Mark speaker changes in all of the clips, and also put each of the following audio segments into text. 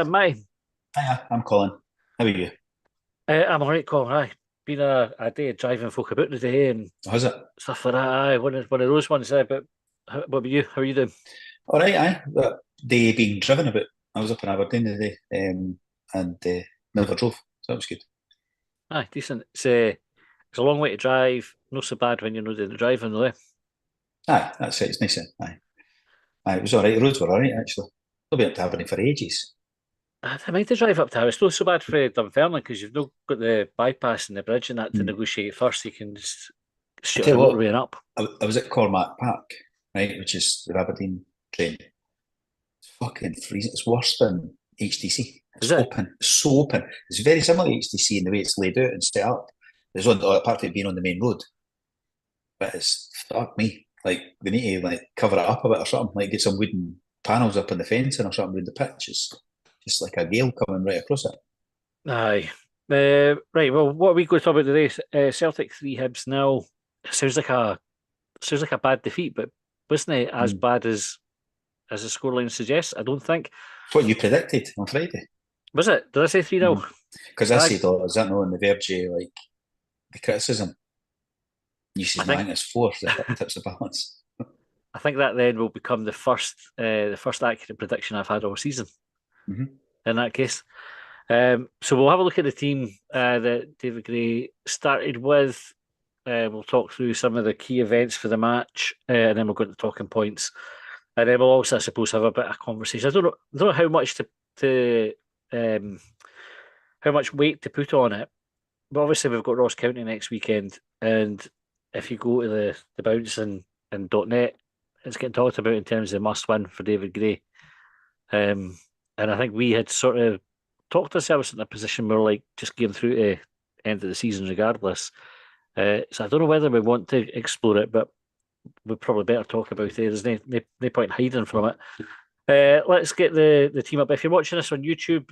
Speaker 1: Mate,
Speaker 2: Hiya, I'm Colin. How are you?
Speaker 1: I'm alright, Colin. Aye, been a day of driving folk about today and
Speaker 2: How's it?
Speaker 1: stuff like that. Aye, one of those ones. But what about you? How are you doing?
Speaker 2: All right, aye. That day being driven about. I was up in Aberdeen today, and never drove, so that was good.
Speaker 1: Aye, decent. It's a long way to drive. Not so bad when you're not doing the driving, though.
Speaker 2: Aye, that's it. It's nice. Aye, aye. It was all right. The roads were all right actually. I've been up to Aberdeen for ages.
Speaker 1: I mind to drive up to. It's not so bad for Dunfermline because you've not got the bypass and the bridge and that to
Speaker 2: Mm.
Speaker 1: negotiate first. You can just
Speaker 2: I
Speaker 1: shoot on
Speaker 2: tell
Speaker 1: the
Speaker 2: you what,
Speaker 1: motorway and up.
Speaker 2: I was at Cormac Park, right, which is the Aberdeen train. It's fucking freezing. It's worse than HTC.
Speaker 1: Is
Speaker 2: It's
Speaker 1: it?
Speaker 2: open. It's so open. It's very similar to HTC in the way it's laid out and set up. There's one apart from it being on the main road. But it's fuck me. Like they need to like cover it up a bit or something. Like get some wooden panels up on the fencing or something with the pitch. It's just like a gale coming right across it.
Speaker 1: Aye. Right. Well, what are we going to talk about today? Celtic three Hibs nil. Sounds like a bad defeat, but wasn't it as
Speaker 2: Mm.
Speaker 1: bad as the scoreline suggests? I don't think.
Speaker 2: It's what you predicted on Friday.
Speaker 1: Was it? Did I say 3-0?
Speaker 2: Because I
Speaker 1: I
Speaker 2: said, oh, is that not on the verge of like the criticism? You
Speaker 1: I
Speaker 2: said, no, I
Speaker 1: think
Speaker 2: think it's four. That tips the balance.
Speaker 1: I think that then will become the first accurate prediction I've had all season
Speaker 2: Mm-hmm.
Speaker 1: in that case. So we'll have a look at the team that David Gray started with. We'll talk through some of the key events for the match, and then we'll go into talking points. And then we'll also, I suppose, have a bit of conversation. I don't know how much to um, how much weight to put on it. But obviously, we've got Ross County next weekend, and if you go to the bounce and .net, it's getting talked about in terms of must win for David Gray. Um, and I think we had sort of talked ourselves in a position where like just getting through to end of the season regardless. So I don't know whether we want to explore it, but we probably better talk about it. There's no point hiding from it. Let's get the team up. If you're watching this on YouTube,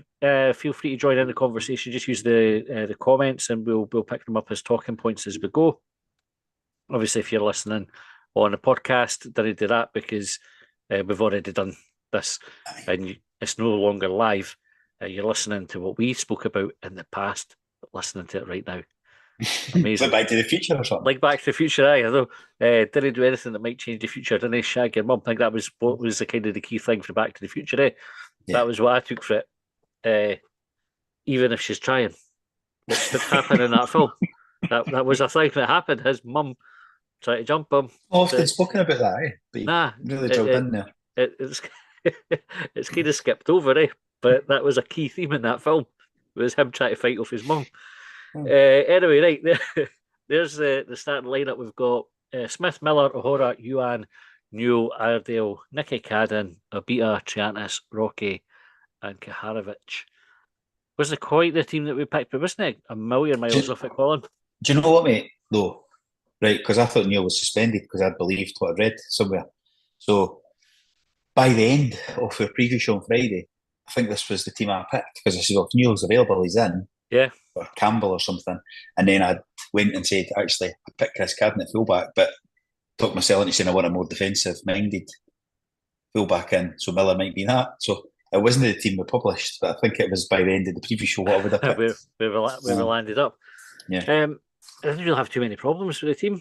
Speaker 1: feel free to join in the conversation. Just use the comments, and we'll pick them up as talking points as we go. Obviously, if you're listening on a podcast, don't do that because we've already done this, and it's no longer live. You're listening to what we spoke about in the past, but listening to it right now.
Speaker 2: Went
Speaker 1: Amazing.
Speaker 2: back to the future or something.
Speaker 1: Like Back to the Future, I know. Didn't do anything that might change the future. Didn't shag your mum? I think that was what was the kind of the key thing for Back to the Future.
Speaker 2: Yeah.
Speaker 1: That was what I took for it. Even if she's trying, which did happen in that film. That was a thing that happened. His mum tried to jump him.
Speaker 2: Often
Speaker 1: But
Speaker 2: spoken about that, But you
Speaker 1: nah,
Speaker 2: really
Speaker 1: it,
Speaker 2: drilled
Speaker 1: it,
Speaker 2: in there.
Speaker 1: it's it's kind of skipped over, eh? But that was a key theme in that film. Was him trying to fight off his mum.
Speaker 2: Hmm.
Speaker 1: Anyway, right there's the starting lineup. We've got Smith, Miller, O'Hora, Yuan, Newell, Iredale, Nicky Cadden, Abita, Triantis, Rocky, and Kaharovic. Wasn't quite the team that we picked, but wasn't it a million
Speaker 2: Do,
Speaker 1: miles off it, Colin?
Speaker 2: do you know what, mate? Though, right? Because I thought Neil was suspended because I'd believed what I'd read somewhere. So by the end of the preview show on Friday, I think this was the team I picked because I said, well, if Neil's available, he's in,
Speaker 1: Yeah.
Speaker 2: or Campbell or something. And then I went and said, actually, I picked Chris Cadden at fullback, but talked myself into saying I want a more defensive minded fullback in, so Miller might be that. So it wasn't the team we published, but I think it was by the end of the preview show what I would have picked.
Speaker 1: where we landed up.
Speaker 2: Yeah.
Speaker 1: I didn't really have too many problems with the team.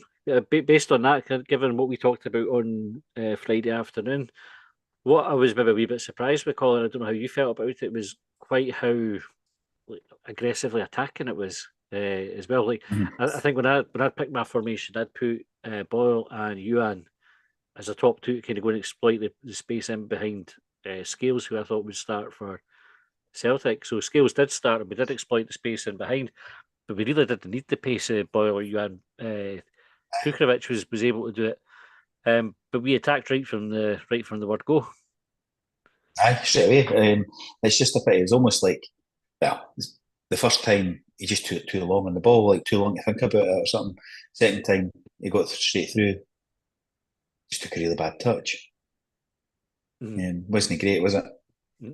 Speaker 1: Based on that, given what we talked about on Friday afternoon, what I was maybe a wee bit surprised with, Colin, I don't know how you felt about it, was quite how like, aggressively attacking it was as well. Like
Speaker 2: Mhm.
Speaker 1: I think when I picked my formation, I'd put Boyle and Yuan as a top two to kind of go and exploit the space in behind Scales, who I thought would start for Celtic. So Scales did start, and we did exploit the space in behind, but we really didn't need the pace of Boyle or Yuan. Kukovic was able to do it, but we attacked right from the word go.
Speaker 2: Aye, straight away. It's just a pity. It's almost like, well, the first time he just took too long on the ball, like too long to think about it or something. Second time he got straight through, just took a really bad touch.
Speaker 1: Mm.
Speaker 2: And wasn't great, was it?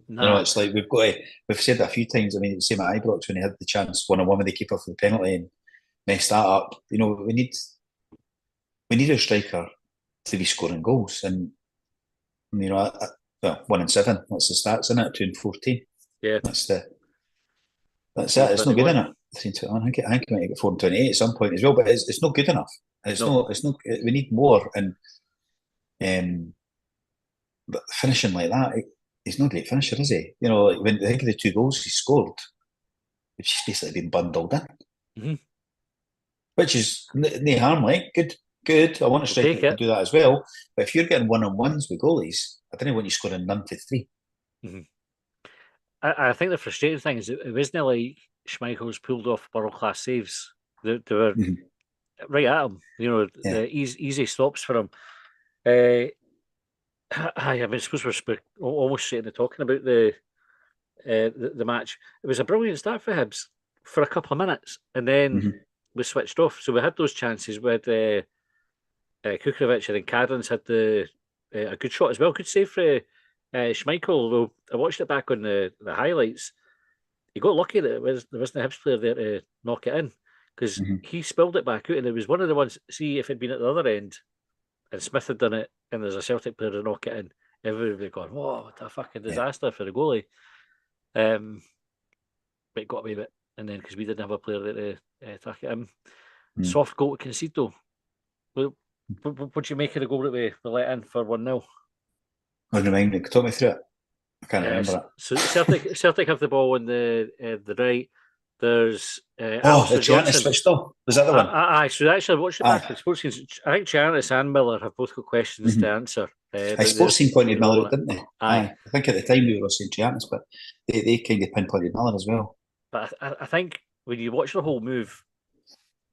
Speaker 1: Nah,
Speaker 2: It's like we've said that a few times. I mean, it was the same at Ibrox when he had the chance one on one with the keeper for the penalty and messed that up. We need a striker to be scoring goals, and well, 1 in 7. That's the stats in it. 2 and 14.
Speaker 1: Yeah,
Speaker 2: That's it.
Speaker 1: he's
Speaker 2: It's
Speaker 1: ready
Speaker 2: not good
Speaker 1: one.
Speaker 2: enough. I think we might get 4-28 at some point as well, but it's not good enough. It's
Speaker 1: No,
Speaker 2: not. It's not. We need more. And but finishing like that, he's not a great finisher, is he? You know, like when I think of the 2 goals he scored, it's just basically been bundled in,
Speaker 1: mm-hmm.
Speaker 2: which is no harm. Like good. I want a
Speaker 1: We'll
Speaker 2: striker
Speaker 1: take
Speaker 2: that can
Speaker 1: it.
Speaker 2: do that as well. But if you're getting one-on-ones with goalies, I don't know when you score in none to three.
Speaker 1: Mm-hmm. I think the frustrating thing is it wasn't like Schmeichel's pulled off world class saves. They were
Speaker 2: Mm-hmm.
Speaker 1: right at him. You know,
Speaker 2: Yeah.
Speaker 1: the easy stops for him. Uh, I mean, I suppose we're almost sitting there talking about the match. It was a brilliant start for Hibs for a couple of minutes, and then
Speaker 2: Mm-hmm.
Speaker 1: we switched off. So we had those chances with Kukovic, and then Cadden's had a good shot as well. Good save for Schmeichel. Although I watched it back on the highlights, he got lucky that there wasn't a Hibs player there to knock it in because
Speaker 2: Mm-hmm.
Speaker 1: he spilled it back out, and it was one of the ones. See if it'd been at the other end, and Smith had done it, and there's a Celtic player to knock it in. Everybody going, "Whoa, what a fucking
Speaker 2: Yeah.
Speaker 1: disaster for the goalie!" Um, but it got away with it, and then because we didn't have a player there to attack it in.
Speaker 2: Mm-hmm.
Speaker 1: Soft goal to concede though. What do you make of the goal that we let in for 1-0?
Speaker 2: Remind me, talk me through it. I can't remember it.
Speaker 1: So Celtic have the ball on the right. There's
Speaker 2: Oh, the
Speaker 1: Alistair
Speaker 2: Giannis
Speaker 1: Johnson.
Speaker 2: switched off. Was that the one?
Speaker 1: So actually, I watched it back
Speaker 2: Aye.
Speaker 1: on Sports. I think Giannis and Miller have both got questions to
Speaker 2: Mm-hmm.
Speaker 1: answer
Speaker 2: I
Speaker 1: about
Speaker 2: sports team pointed
Speaker 1: the
Speaker 2: Miller
Speaker 1: role
Speaker 2: out,
Speaker 1: in it.
Speaker 2: didn't they?
Speaker 1: Aye,
Speaker 2: Aye. I think at the time we were saying Giannis, but they kind of pinpointed Miller as well.
Speaker 1: but I think when you watch the whole move,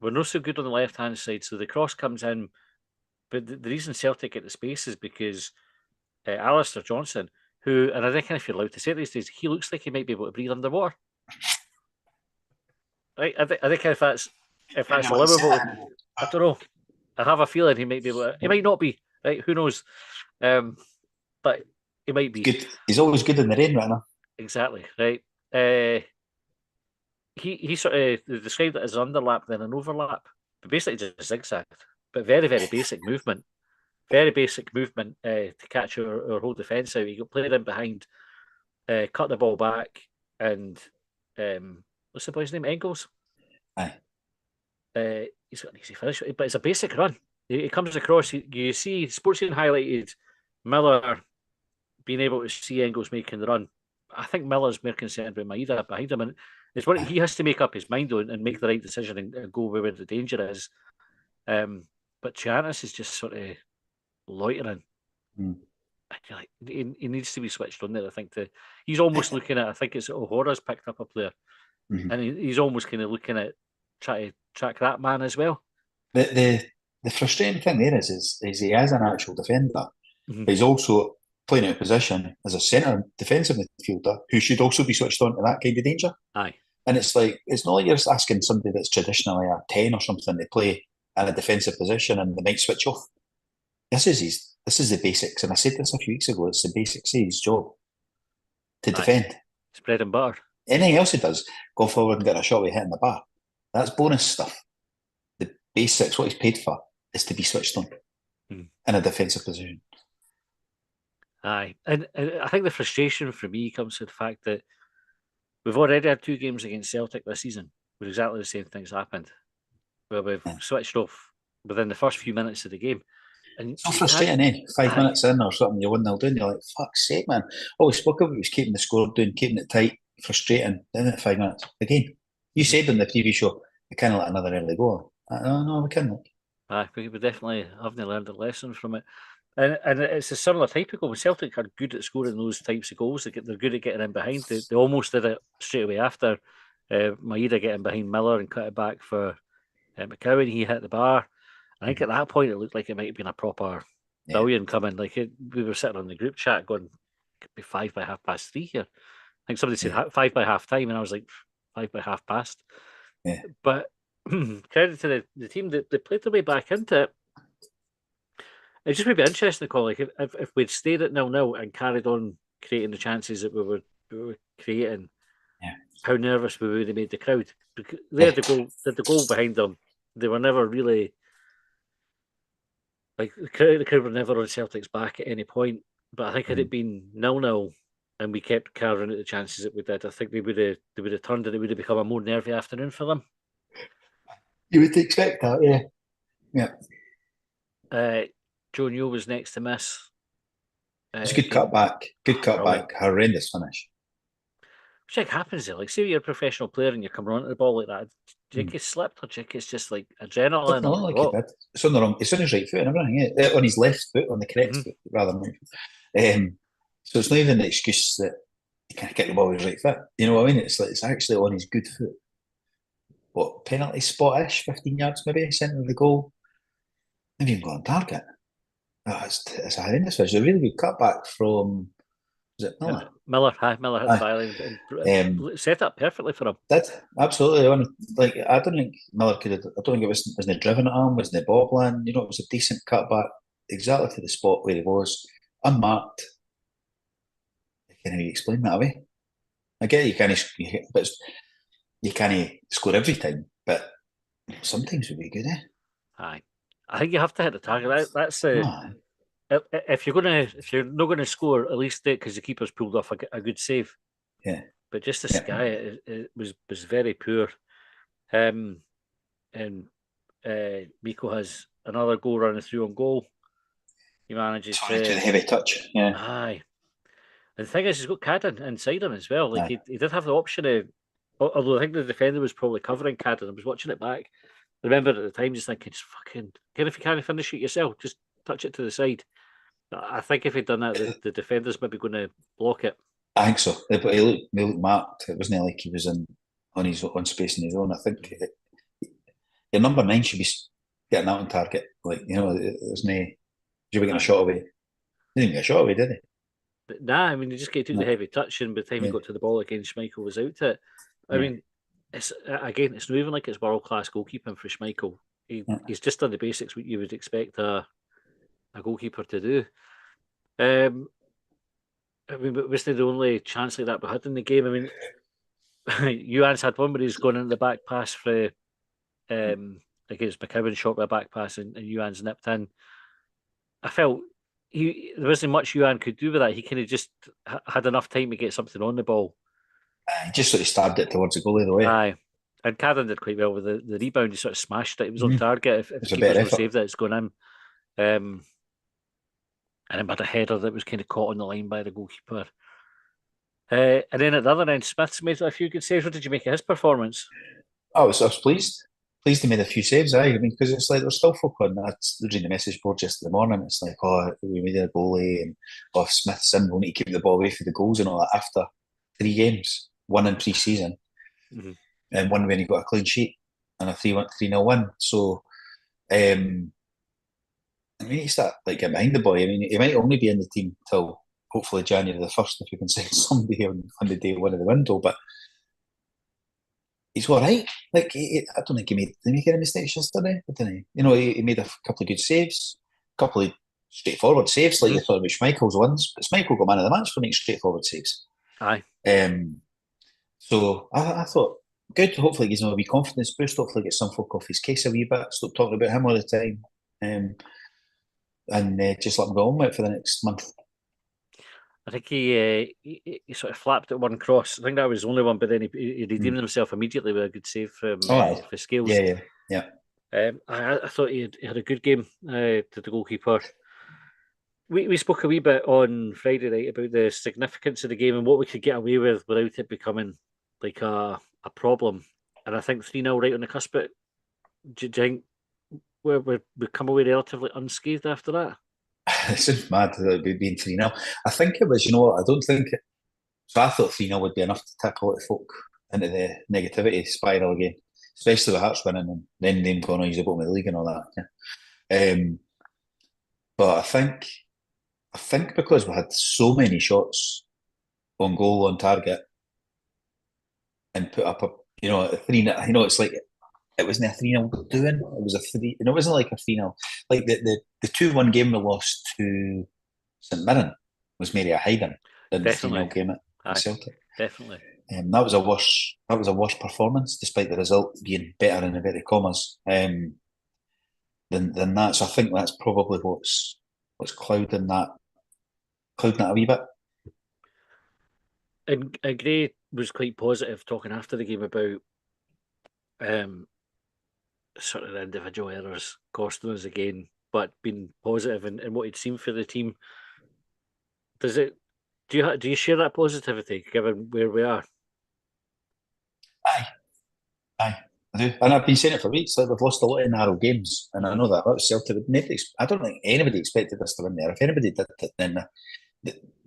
Speaker 1: we're not so good on the left hand side. So the cross comes in, but the reason Celtic get the space is because Alistair Johnson, who, and I reckon if you're allowed to say it these days, he looks like he might be able to breathe underwater. Right? I think if that's allowable, I don't know. I have a feeling he might be able to, he might not be, right? Who knows? But he might be.
Speaker 2: Good. He's always good in the rain right now.
Speaker 1: Exactly, right? Uh, he sort of described it as an underlap, then an overlap, but basically just zigzagged. But very basic movement, to catch or hold defence out. He got played in behind, cut the ball back, and what's the boy's name? Engels.
Speaker 2: Aye.
Speaker 1: He's got an easy finish, but it's a basic run. He comes across. You see, Sportscene highlighted Miller being able to see Engels making the run. I think Miller's more concerned with Maeda behind him, and it's what he has to make up his mind on and make the right decision and go where the danger is. But Giannis is just sort of loitering.
Speaker 2: Mm.
Speaker 1: I feel like he needs to be switched on there. I think he's almost looking at. I think it's O'Hara's picked up a player,
Speaker 2: Mm-hmm.
Speaker 1: and he's almost kind of looking at trying to track that man as well.
Speaker 2: The frustrating thing there is he is an actual defender,
Speaker 1: Mm-hmm.
Speaker 2: but he's also playing out of position as a centre defensive midfielder who should also be switched on to that kind of danger.
Speaker 1: Aye.
Speaker 2: And it's like, it's not like you're just asking somebody that's traditionally a 10 or something to play in a defensive position and they might switch off. This is the basics. And I said this a few weeks ago, it's the basics of his job to defend.
Speaker 1: It's bread and butter.
Speaker 2: Anything else he does, go forward and get a shot with hitting the bar. That's bonus stuff. The basics, what he's paid for, is to be switched on in a defensive position.
Speaker 1: Aye. And I think the frustration for me comes to the fact that we've already had 2 games against Celtic this season where exactly the same things happened, where we've switched off within the first few minutes of the game. And
Speaker 2: so frustrating, eh? 5
Speaker 1: aye.
Speaker 2: minutes in or something, you're 1-0 down, you're like, fuck's sake, man. All we spoke about was keeping the score down, keeping it tight, frustrating. Then at 5 minutes, again. You said on the previous show, we kind of let another early goal. No, we couldn't.
Speaker 1: Aye, we definitely haven't learned a lesson from it. And it's a similar type of goal. When Celtic are good at scoring those types of goals, they're good at getting in behind. They almost did it straight away after Maeda getting behind Miller and cut it back for McCowan. He hit the bar. I think at that point it looked like it might have been a proper billion coming. Like we were sitting on the group chat going, it could be 5 by 3:30 here. I think somebody said 5 by half time, and I was like 5 by past.
Speaker 2: Yeah.
Speaker 1: But credit to the team that they played their way back into it. It just would be interesting to call, like if we'd stayed at 0-0 and carried on creating the chances that we were creating, how nervous we would have made the crowd. Because they had the goal behind them. They were never really like the crowd were never on Celtic's back at any point. But I think had it been 0-0, and we kept carving out the chances that we did, I think they would have turned and it would have become a more nervy afternoon for them.
Speaker 2: You would expect that, yeah.
Speaker 1: Yeah. Joe Newell was next to miss.
Speaker 2: It's a good cutback. Good cutback. Horrendous finish.
Speaker 1: Which happens there. Like, say you're a professional player and you're coming onto the ball like that. Do you think he slipped, or do you think it's just like adrenaline?
Speaker 2: Doesn't look like he did. It's on the wrong. It's on his right foot and everything. Yeah. On his left foot, on the correct foot, rather than. So it's not even an excuse that he can't get the ball with his right foot. You know what I mean? It's like it's actually on his good foot. What, penalty spot-ish, 15 yards maybe, centre of the goal. Never even got on target. Oh, it's a horrendous. It's a really good cutback from. Was it Miller?
Speaker 1: Miller hit the byline and set up perfectly for him.
Speaker 2: Did absolutely. Like, I don't think Miller could have. I don't think it wasn't driven at him, wasn't bobbling. You know, it was a decent cutback, exactly to the spot where he was, unmarked. Can you explain that away? I get it, but you can't score every time, but sometimes would be good, eh?
Speaker 1: Aye, I think you have to hit the target. That's if you're not gonna score, at least because the keeper's pulled off a good save.
Speaker 2: Yeah,
Speaker 1: but just the sky it was very poor. And Miko has another goal running through on goal. He manages
Speaker 2: to the heavy touch. Yeah,
Speaker 1: aye. And the thing is, he's got Cadden inside him as well. Like he did have the option of, although I think the defender was probably covering Cadden. I was watching it back. I remember at the time just thinking, just fucking, if you can't finish it yourself, just touch it to the side. I think if he'd done that, the defender's maybe going to block it.
Speaker 2: I think so. But he looked marked. It wasn't like he was on his own space in his own. I think your number 9 should be getting out on target. Like, you know, there's no. You were getting a shot away. He didn't get a shot away, did he?
Speaker 1: But nah, I mean, he just took the heavy touch, and by the time he got to the ball again, Schmeichel was out to it. I mean, it's not even like it's world class goalkeeping for Schmeichel. He's just done the basics what you would expect a goalkeeper to do. I mean, but wasn't the only chance like that we had in the game. I mean, Juan's had one where he's gone in the back pass for against McCowan, shot by a back pass, and Juan's nipped in. I felt there wasn't much Juan could do with that. He kind of just had enough time to get something on the ball.
Speaker 2: He just sort of stabbed it towards the goalie the way.
Speaker 1: Aye. And Cadden did quite well with the rebound. He sort of smashed it. It was on target. If the keeper's not saved it, it's going in. And then had a header that was kind of caught on the line by the goalkeeper. And then at the other end, Smith's made a few good saves. What did you make of his performance?
Speaker 2: I was pleased. Pleased he made a few saves, I mean, because it's like there's still folk on that. Reading the message board yesterday morning. It's like, oh, we made a goalie, and Smith's in, we'll need to keep the ball away from the goals and all that after 3 games, 1 in pre-season, and 1 when he got a clean sheet and a 3-0 win. So, I mean, you start like getting behind the boy. I mean, he might only be in the team till hopefully January the 1st if we can send somebody on the day 1 of the window, but he's all right. Like, I don't think he make any mistakes yesterday, didn't he? You know, he made a couple of good saves, a couple of straightforward saves, like you thought about Schmeichel's ones. But Schmeichel got man of the match for making straightforward saves.
Speaker 1: Aye.
Speaker 2: So I thought, good. Hopefully, he gives him a wee confidence boost. Hopefully, get some folk off his case a wee bit. Stop talking about him all the time, and just let him go on with it for the next month.
Speaker 1: I think he sort of flapped at one cross. I think that was the only one, but then he redeemed himself immediately with a good save from for Scales.
Speaker 2: Yeah.
Speaker 1: I thought he had a good game to the goalkeeper. We spoke a wee bit on Friday night about the significance of the game and what we could get away with without it becoming like a problem. And I think 3-0 right on the cusp. But do you think we come away relatively unscathed after that?
Speaker 2: It sounds mad that it being 3-0. I think it was, I don't think it. So I thought 3-0 would be enough to tip a lot of folk into the negativity spiral again, especially with Hearts winning and then them going on, he's about the league and all that. Yeah. But I think because we had so many shots on goal, on target, and put up a 3-0, it's like it wasn't a 3-0 doing. It was a 3. It wasn't like a 3-0. Like the 2-1 game we lost to St Mirren was maybe a hiding than the 3-0 game at Celtic.
Speaker 1: Definitely.
Speaker 2: That was a worse performance, despite the result being better in inverted commas than that. So I think that's probably what's clouding that a wee bit.
Speaker 1: and Gray was quite positive talking after the game about sort of the individual errors costing us again, but being positive in what he'd seen for the team. Does it? Do you share that positivity given where we are?
Speaker 2: Aye, aye, I do. And I've been saying it for weeks. Like we've lost a lot of narrow games, and I know that about Celtic. I don't think anybody expected us to win there. If anybody did, then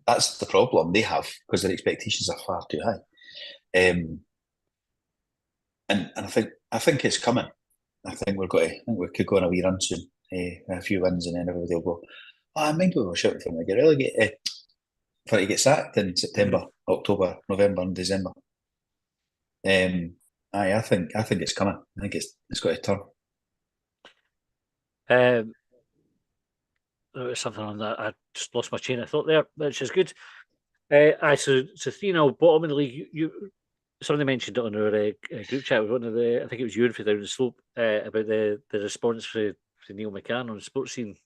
Speaker 2: that's the problem they have because their expectations are far too high. And I think it's coming. I think we could go on a wee run soon. A few wins, and then everybody will go, "Oh, I mind we were shouting for him to get relegated, for it to get sacked in September, October, November, and December." I think it's coming. I think it's got to turn.
Speaker 1: There was something on that. I just lost my chain of thought there, which is good. So 3-0 bottom of the league. Somebody mentioned it on our group chat with one of the, I think it was you and for down the slope, about the response for Neil McCann on the sports scene.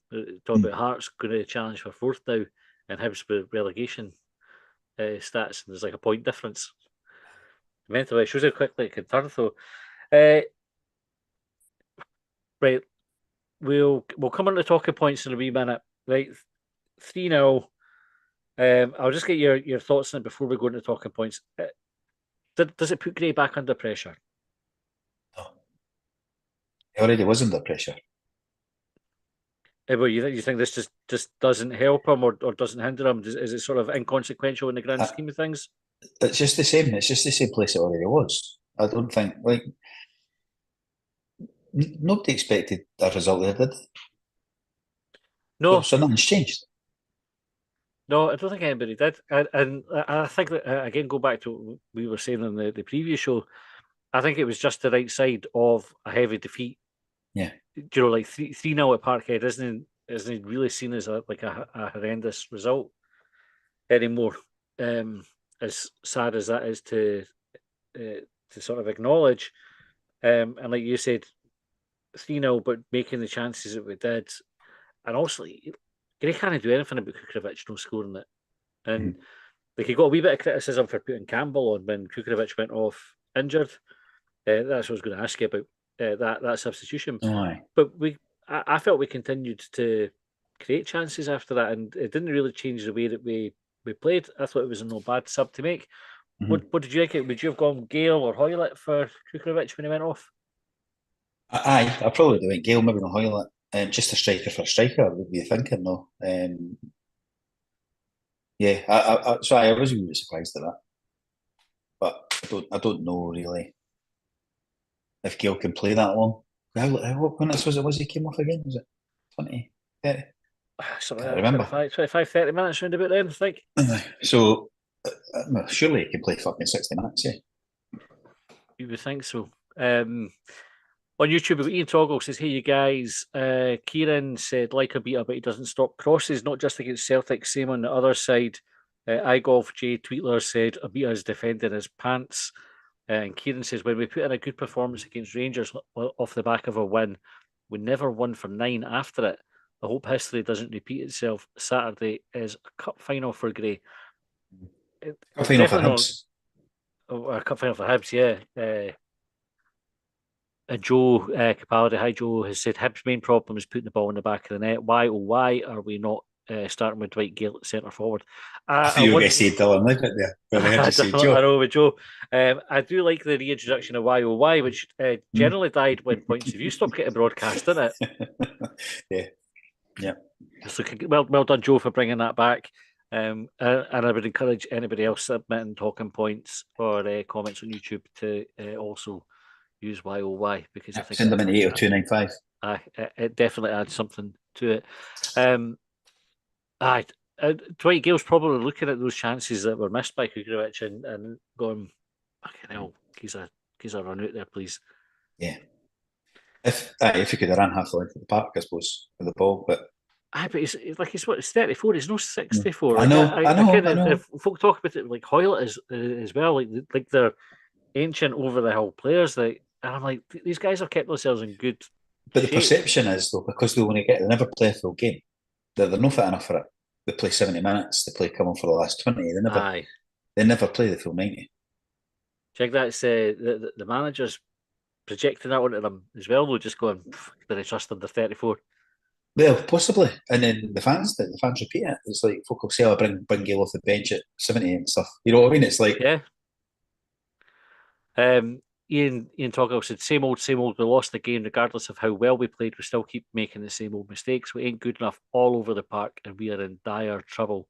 Speaker 1: Talking about Hearts going to challenge for fourth now and Hibs with relegation stats, and there's like a point difference. Mental, it shows how quickly it can turn though. Right, we'll come on to talking points in a wee minute. Right, 3-0. I'll just get your thoughts on it before we go into talking points. Does it put Gray back under pressure?
Speaker 2: No. He already was under pressure.
Speaker 1: Well, you think this just doesn't help him or doesn't hinder him? Is it sort of inconsequential in the grand scheme of things?
Speaker 2: It's just the same. It's just the same place it already was. I don't think nobody expected that result there, did they?
Speaker 1: No.
Speaker 2: So nothing's changed.
Speaker 1: No, I don't think anybody did. And I think that, again, go back to what we were saying on the previous show, I think it was just the right side of a heavy defeat.
Speaker 2: Yeah.
Speaker 1: Like 3-0 at Parkhead isn't really seen as a horrendous result anymore. As sad as that is to sort of acknowledge. And like you said, 3-0, but making the chances that we did. And also, Gray can't do anything about Kukovic no scoring it. And he got a wee bit of criticism for putting Campbell on when Kukovic went off injured. That's what I was going to ask you about that substitution.
Speaker 2: Aye.
Speaker 1: But I felt we continued to create chances after that, and it didn't really change the way that we played. I thought it was a no bad sub to make. What did you think? Would you have gone Gale or Hoylett for Kukovic when he went off?
Speaker 2: Aye, I probably would have went Gale, maybe not Hoylett. Just a striker for a striker, would be thinking though. Yeah, I was really surprised at that, but I don't know really if Gale can play that long. What minutes was he came off again? Was it 20, 30?
Speaker 1: Something
Speaker 2: I remember
Speaker 1: 25, 30 minutes round about then, I think.
Speaker 2: So surely he can play fucking 60 minutes, yeah.
Speaker 1: You would think so. On YouTube, Ian Toggle says, "Hey, you guys. Kieran said, like a beater, but he doesn't stop crosses, not just against Celtic, same on the other side. iGolf J Tweetler said, a beater is defending his pants. And Kieran says, when we put in a good performance against Rangers off the back of a win, we never won for 9 after it. I hope history doesn't repeat itself. Saturday is a cup final for Gray.
Speaker 2: Cup final for Hibs.
Speaker 1: A cup final for Hibs, yeah. Joe Capaldi, hi Joe, has said Hibs' main problem is putting the ball in the back of the net. Why, oh why are we not starting with Dwight Gale at centre forward?
Speaker 2: I thought you were going to say Dylan Leggett there.
Speaker 1: I know with Joe. I do like the reintroduction of why, oh why, which generally died when points of view stopped getting broadcast, didn't
Speaker 2: it? Yeah.
Speaker 1: So well done, Joe, for bringing that back. And I would encourage anybody else submitting talking points or comments on YouTube to also use YOY because I think
Speaker 2: send them in 80295.
Speaker 1: It definitely adds something to it. Dwight Gale's probably looking at those chances that were missed by Kukovic and going, "Fucking hell, he's a run out there, please."
Speaker 2: Yeah. If he could have ran half the length of the park, I suppose, with the ball, but.
Speaker 1: But he's 34. He's no 64.
Speaker 2: I know.
Speaker 1: If folk talk about it like Hoylett as well, like they're ancient over the hill players. And I'm like, these guys have kept themselves in good.
Speaker 2: But the perception is though, because they never play a full game. They're not fit enough for it. They play 70 minutes. They play come on for the last 20. They never.
Speaker 1: Aye.
Speaker 2: They never play the full 90.
Speaker 1: Do you think that's the manager's projecting that onto them as well, though, just going, did I trust under 34?
Speaker 2: Well, possibly. And then the fans repeat it. It's like folk will say, "I'll bring Gale off the bench at 70 and stuff." You know what I mean? It's like,
Speaker 1: Yeah. Ian Toggle said, same old, same old. We lost the game regardless of how well we played. We still keep making the same old mistakes. We ain't good enough all over the park, and we are in dire trouble.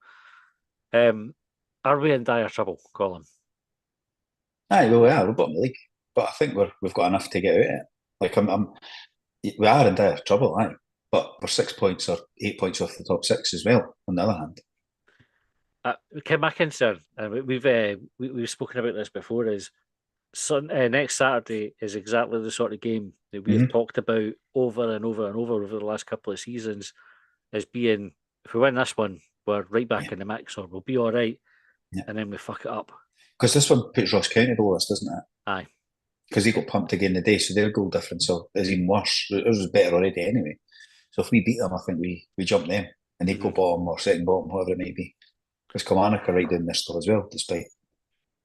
Speaker 1: Are we in dire trouble, Colin?
Speaker 2: aye, well, we are, we're bottom of the league. But I think we've got enough to get out of it. Like, we are in dire trouble, aye. But we're 6 points or 8 points off the top six as well, on the other hand.
Speaker 1: My concern, and we've spoken about this before, is next Saturday is exactly the sort of game that we have talked about over and over and over the last couple of seasons as being, if we win this one, we're right back in the mix, or we'll be all right, and then we fuck it up.
Speaker 2: Because this one puts Ross County below us, doesn't it?
Speaker 1: Aye.
Speaker 2: Because they got pumped again today, so their goal differential is even worse. It was better already anyway. So if we beat them, I think we jump them, and they go bottom or second bottom, whatever it may be. Because Kilmarnock are right down there still as well, despite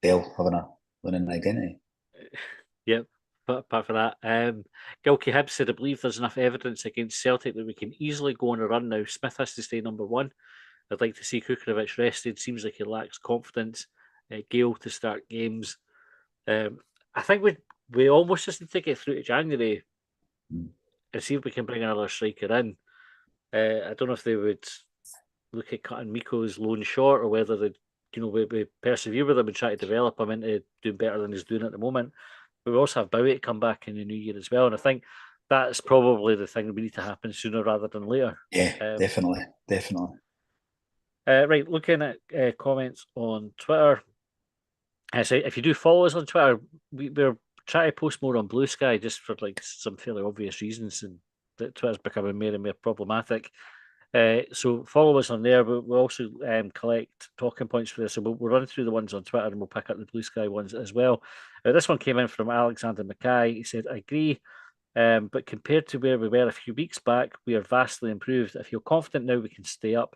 Speaker 2: Dale having a winning identity.
Speaker 1: Yep. But apart from that, Gilkey Hibs said, I believe there's enough evidence against Celtic that we can easily go on a run now. Smith has to stay number one. I'd like to see Kukovic rested. Seems like he lacks confidence. Gale to start games. I think we almost just need to get through to January and see if we can bring another striker in. I don't know if they would look at cutting Miko's loan short, or whether they, we persevere with him and try to develop him into doing better than he's doing at the moment. But we also have Bowie to come back in the new year as well, and I think that's probably the thing we need to happen sooner rather than later.
Speaker 2: Yeah, definitely.
Speaker 1: Right, looking at comments on Twitter. So if you do follow us on Twitter, we're trying to post more on Blue Sky just for like some fairly obvious reasons, and that Twitter's becoming more and more problematic. So follow us on there, but we'll also collect talking points for this. So we'll run through the ones on Twitter and we'll pick up the Blue Sky ones as well. This one came in from Alexander Mackay. He said, I agree, but compared to where we were a few weeks back, we are vastly improved. I feel confident now we can stay up.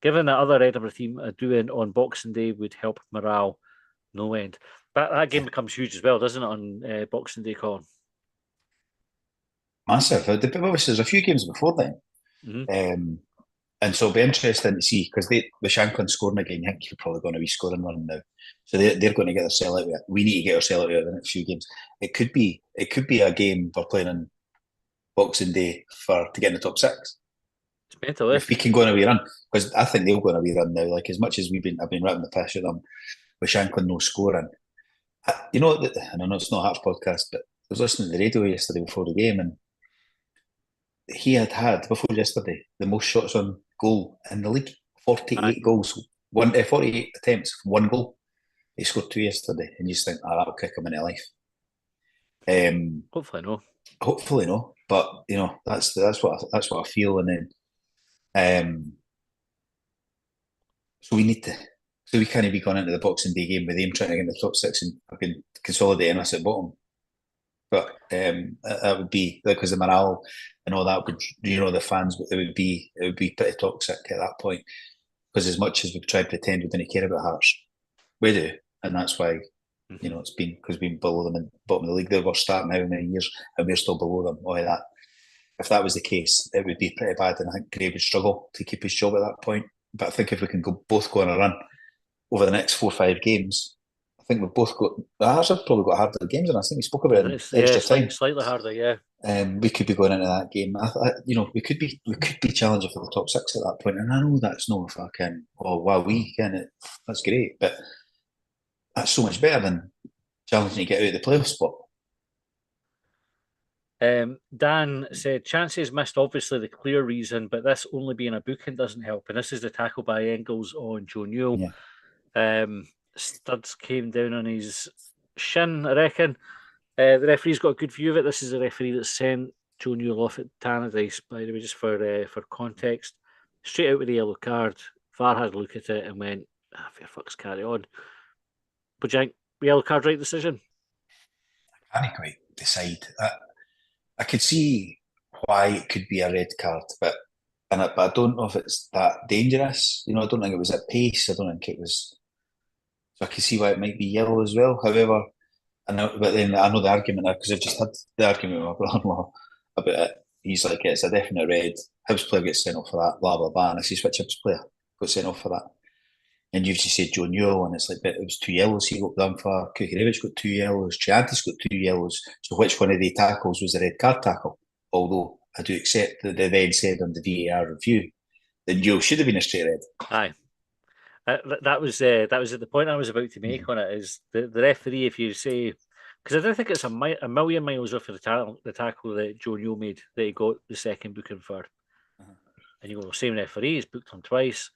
Speaker 1: Given that other Edinburgh team are doing on Boxing Day would help morale no end. That game becomes huge as well, doesn't it, on Boxing Day, Colin?
Speaker 2: Massive. Obviously, there's a few games before then. And so it'll be interesting to see, because with Shanklin scoring again, I think you're probably going to be scoring one now. So they're going to get their sell out of it. We need to get our sell out of the next few games. It could be a game we're playing on Boxing Day to get in the top six.
Speaker 1: It's mental,
Speaker 2: if we can go on a wee run, because I think they'll go on a wee run now. Like, as much as I've been ripping the piss at them with Shanklin no scoring. I know it's not Hearts podcast, but I was listening to the radio yesterday before the game, and he had before yesterday the most shots on goal in the league. 48 goals, 48 attempts, one goal. He scored 2 yesterday, and you just think, that'll kick him into life. Hopefully no. But that's what I feel, and then so we need to. So we can't be going into the Boxing Day game with them trying to get in the top six and fucking consolidating us at bottom. But that would be, because the morale and all that would, the fans, it would be pretty toxic at that point. Because as much as we've tried to pretend we didn't care about Hearts, we do, and that's why it's been, because we've been below them in the bottom of the league. They were starting how many years, and we're still below them. All of that. If that was the case, it would be pretty bad, and I think Gray would struggle to keep his job at that point. But I think if we can both go on a run over the next 4 or 5 games, I think we've both got. The Hearts have probably got harder games, and I think we spoke about it in extra time.
Speaker 1: Slightly harder, yeah.
Speaker 2: We could be going into that game. We could be challenging for the top 6 at that point. And I know that's not fucking that's great, but that's so much better than challenging to get out of the playoff spot.
Speaker 1: Dan said, chances missed, obviously the clear reason, but this only being a booking doesn't help. And this is the tackle by Engels on Joe Newell. Yeah. Studs came down on his shin, I reckon. The referee's got a good view of it. This is a referee that sent Joe Newell off at Tannadice, by the way, just for context. Straight out with the yellow card. VAR had a look at it and went, fair fucks, carry on. But do you think yellow card right decision?
Speaker 2: I can't quite decide. I could see why it could be a red card, but I don't know if it's that dangerous. I don't think it was at pace. I don't think it was So I can see why it might be yellow as well. However, but then I know the argument now because I've just had the argument with my brother-in-law about it. He's like, it's a definite red. Hibs player gets sent off for that, blah, blah, blah. And I see which Hibs player got sent off for that. And you've just said Joe Newell, and it's like, but it was 2 yellows he got done for. Kukurevich got 2 yellows. Chiantis got 2 yellows. So which one of the tackles was a red card tackle? Although I do accept that they then said on the VAR review that Newell should have been a straight red.
Speaker 1: Aye. That was at the point I was about to make on it. Is the referee, if you say, because I don't think it's a million miles off of the tackle that Joe Newell made that he got the second booking for, and you go, same referee, he's booked him twice.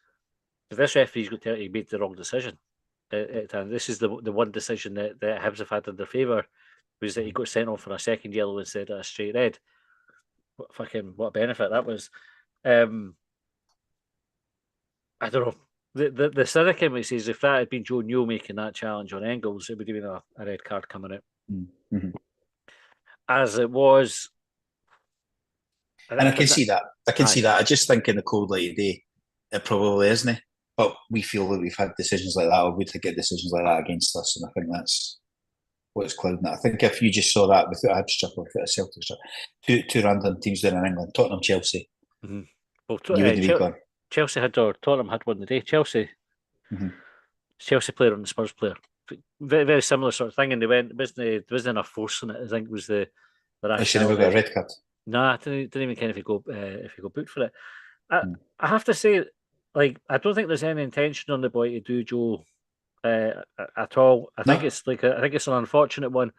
Speaker 1: If this referee's got to he made the wrong decision. This is the one decision that Hibs have had in their favour, was that he got sent off for a second yellow instead of a straight red. What a benefit that was. I don't know. The cynic in me says if that had been Joe Newell making that challenge on Engels, it would have been a red card coming out.
Speaker 2: Mm-hmm.
Speaker 1: As it was.
Speaker 2: And I can see that. I can see that. I just think in the cold light of day, it probably isn't. But we feel that we've had decisions like that, or we get decisions like that against us, and I think that's what's clouding it. I think if you just saw that without a Hibs strip or without a Celtic strip, two random teams down in England, Tottenham, Chelsea,
Speaker 1: well,
Speaker 2: you wouldn't be gone.
Speaker 1: Chelsea had, or Tottenham had one today. Chelsea player on the Spurs player, very very similar sort of thing, and they went. There wasn't enough force in it. I think was the
Speaker 2: I should never got a red card.
Speaker 1: Nah, I didn't even care if you go booked for it. I have to say, like, I don't think there's any intention on the boy to do Joe at all. I think it's an unfortunate one.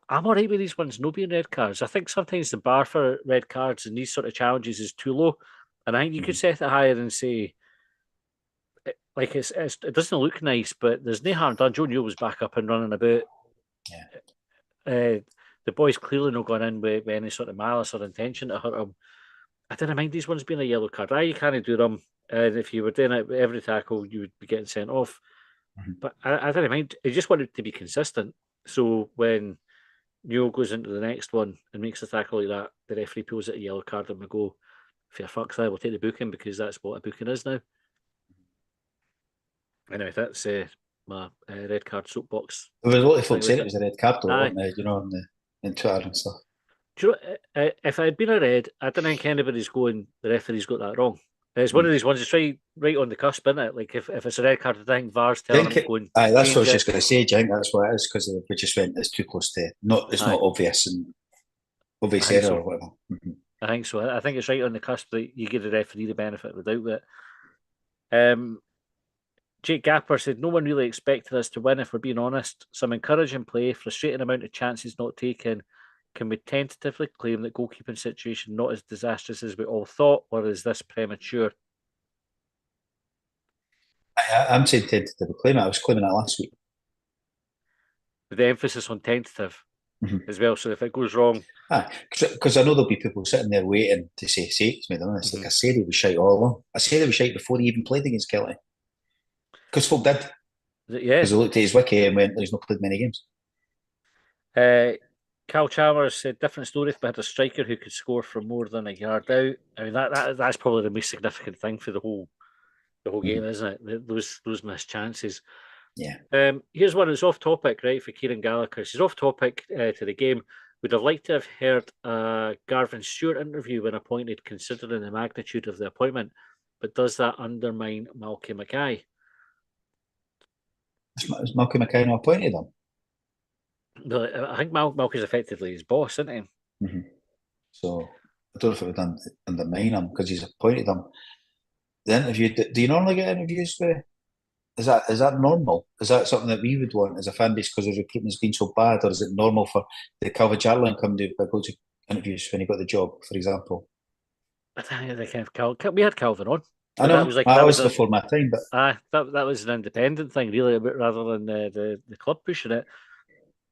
Speaker 1: I'm all right with these ones no being red cards. I think sometimes the bar for red cards and these sort of challenges is too low, and I think you could set it higher and say, like, it doesn't look nice, but there's no harm done. Joe Newell was back up and running about. The boy's clearly not gone in with any sort of malice or intention to hurt him. I didn't mind these ones being a yellow card. You can't do them. And if you were doing it with every tackle, you would be getting sent off. But I didn't mind. I just wanted to be consistent. So when Newell goes into the next one and makes a tackle like that, the referee pulls it a yellow card and we go, fair fuck's that, we'll take the booking because that's what a booking is now. Anyway, that's my red card soapbox.
Speaker 2: There was a lot of folks saying it was a red card, though, weren't they? You know, on Twitter and stuff.
Speaker 1: Do you know, if I had been a red, I don't think anybody's going, the referee's got that wrong. It's one of these ones, it's right on the cusp, isn't it? Like, if it's a red card, I think VAR's telling them going.
Speaker 2: That's what I was just going to say, Jink. That's what it is, because we just went, it's too close to, it's not obvious and obvious error or whatever.
Speaker 1: I think so. I think it's right on the cusp that you give the referee the benefit of the doubt that. Jake Gapper said, no one really expected us to win, if we're being honest. Some encouraging play, frustrating amount of chances not taken. Can we tentatively claim that goalkeeping situation not as disastrous as we all thought, or is this premature?
Speaker 2: I'm saying tentatively claim it. I was claiming it last week.
Speaker 1: With the emphasis on tentative as well. So if it goes wrong.
Speaker 2: Because I know there'll be people sitting there waiting to say it's made them honest. Like I said, he was shite all along. I said he was shite before he even played against Celtic. Because folk did.
Speaker 1: Yeah.
Speaker 2: Because they looked at his wiki and went, he's not played many games.
Speaker 1: Cal Chalmers said, different story if we had a striker who could score from more than a yard out. I mean, that's probably the most significant thing for the whole game, isn't it? Those missed chances.
Speaker 2: Yeah.
Speaker 1: Here's one that's off topic, right, for Kieran Gallagher. He's off topic to the game. Would have liked to have heard a Garvin Stewart interview when appointed, considering the magnitude of the appointment. But does that undermine Malky Mackay?
Speaker 2: Is Malky Mackay not appointed him?
Speaker 1: No, I think Malky's effectively his boss, isn't he?
Speaker 2: So I don't know if it would undermine him because he's appointed him. The interview. Do you normally get interviews with? Is that normal? Is that something that we would want as a fan base because the recruitment's been so bad, or is it normal for the Calvin Jarlin come to go to interviews when he got the job, for example?
Speaker 1: I think they kind of we had Calvin on.
Speaker 2: I know that was before my time, but
Speaker 1: that was an independent thing, really, rather than the club pushing it.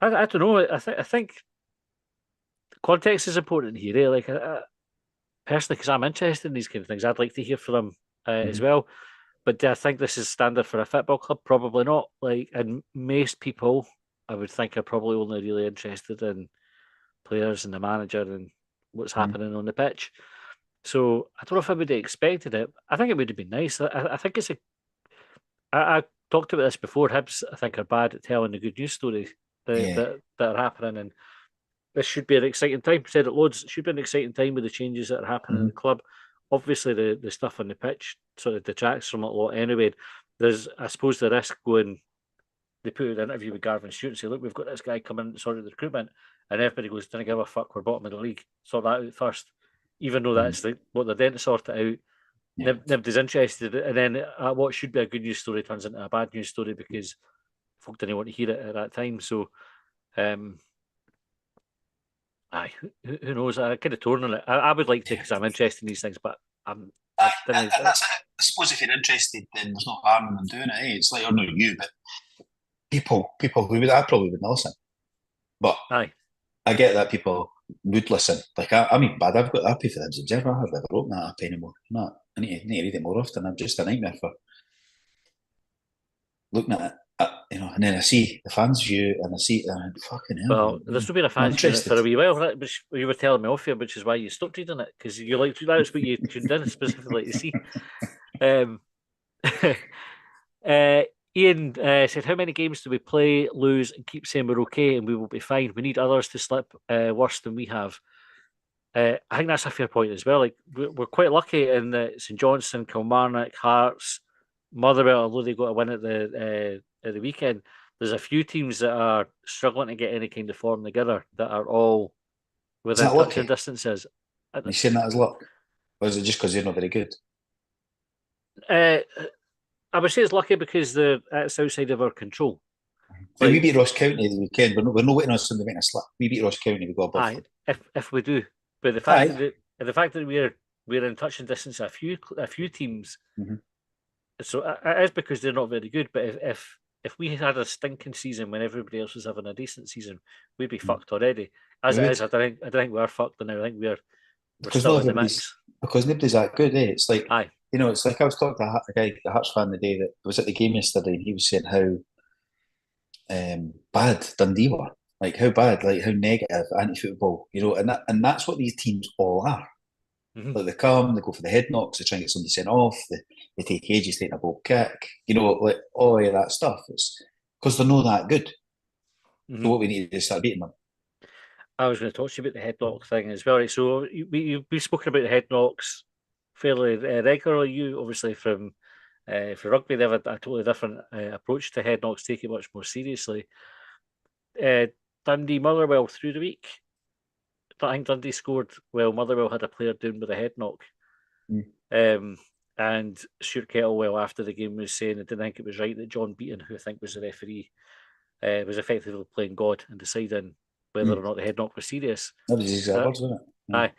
Speaker 1: I don't know. I think context is important here. Eh? Like personally, because I'm interested in these kind of things, I'd like to hear from them as well. But do I think this is standard for a football club? Probably not. Like, and most people, I would think, are probably only really interested in players and the manager and what's happening on the pitch. So I don't know if I would have expected it. I think it would have been nice. I think it's talked about this before. Hibs, I think, are bad at telling the good news stories that are happening, and this should be an exciting time. I've said it loads. It should be an exciting time with the changes that are happening in the club. Obviously, the stuff on the pitch sort of detracts from it a lot anyway. There's, I suppose, the risk going. They put an interview with Garvin Stewart and say, "Look, we've got this guy coming to sort of the recruitment," and everybody goes, "Don't give a fuck. We're bottom of the league. Sort that out first." Even though that's what they're doing to sort it out. Yeah. Nobody's interested, and then what should be a good news story turns into a bad news story because folk didn't want to hear it at that time. So, aye, who knows? I kind of torn on it. I would like to because I'm interested in these things, but I'm.
Speaker 2: And that's it. I suppose if you're interested, then there's no harm in doing it. Eh? It's like, or not you, but people who would, I probably wouldn't listen. But
Speaker 1: aye,
Speaker 2: I get that people would listen. Like I mean, bad. I've got happy for the Hibs Observer. I've never opened that app anymore. No, I need to read it more often. I'm just a nightmare for looking at it. And then I see the fans' view, and I see, fucking hell.
Speaker 1: Well, there's still been a fans' view for a wee while, right? Which you were telling me off here, which is why you stopped reading it because you like that's what you tuned in specifically to see. Ian said, "How many games do we play, lose, and keep saying we're okay and we will be fine? We need others to slip worse than we have." I think that's a fair point as well. Like we're quite lucky in that St Johnstone, Kilmarnock, Hearts, Motherwell, although they got a win at the weekend, there's a few teams that are struggling to get any kind of form together that are all within touching distances.
Speaker 2: Are you saying that as luck? Or is it just because they're not very good?
Speaker 1: I would say it's lucky because it's outside of our control.
Speaker 2: Like, we beat Ross County the weekend. We're not waiting on somebody making a slip. We beat Ross County. We got above.
Speaker 1: If we do, but the fact that we're in touching distance a few teams, so it is because they're not very good. But if we had a stinking season when everybody else was having a decent season, we'd be fucked already. As it is, I don't think we're fucked, and I think we're still in the mix
Speaker 2: because nobody's that good. It's like it's like I was talking to a guy, a Hearts fan, the day that was at the game yesterday, and he was saying how bad Dundee were, like how bad, like how negative anti-football, and that's what these teams all are. Like they come, they go for the head knocks, they try and get somebody sent off, they take ages taking a ball kick, like all of that stuff. It's because they're not that good. So what we need is start beating them.
Speaker 1: I was going to talk to you about the head knock thing as well. Right? So we've spoken about the head knocks fairly regularly. You obviously for rugby they have a totally different approach to head knocks, take it much more seriously. Dundee Motherwell through the week. I think Dundee scored well. Motherwell had a player down with a head knock. And Stuart Kettlewell after the game was saying I didn't think it was right that John Beaton, who I think was the referee, was effectively playing God and deciding whether or not the head knock was serious.
Speaker 2: That was his words, wasn't it?
Speaker 1: Aye.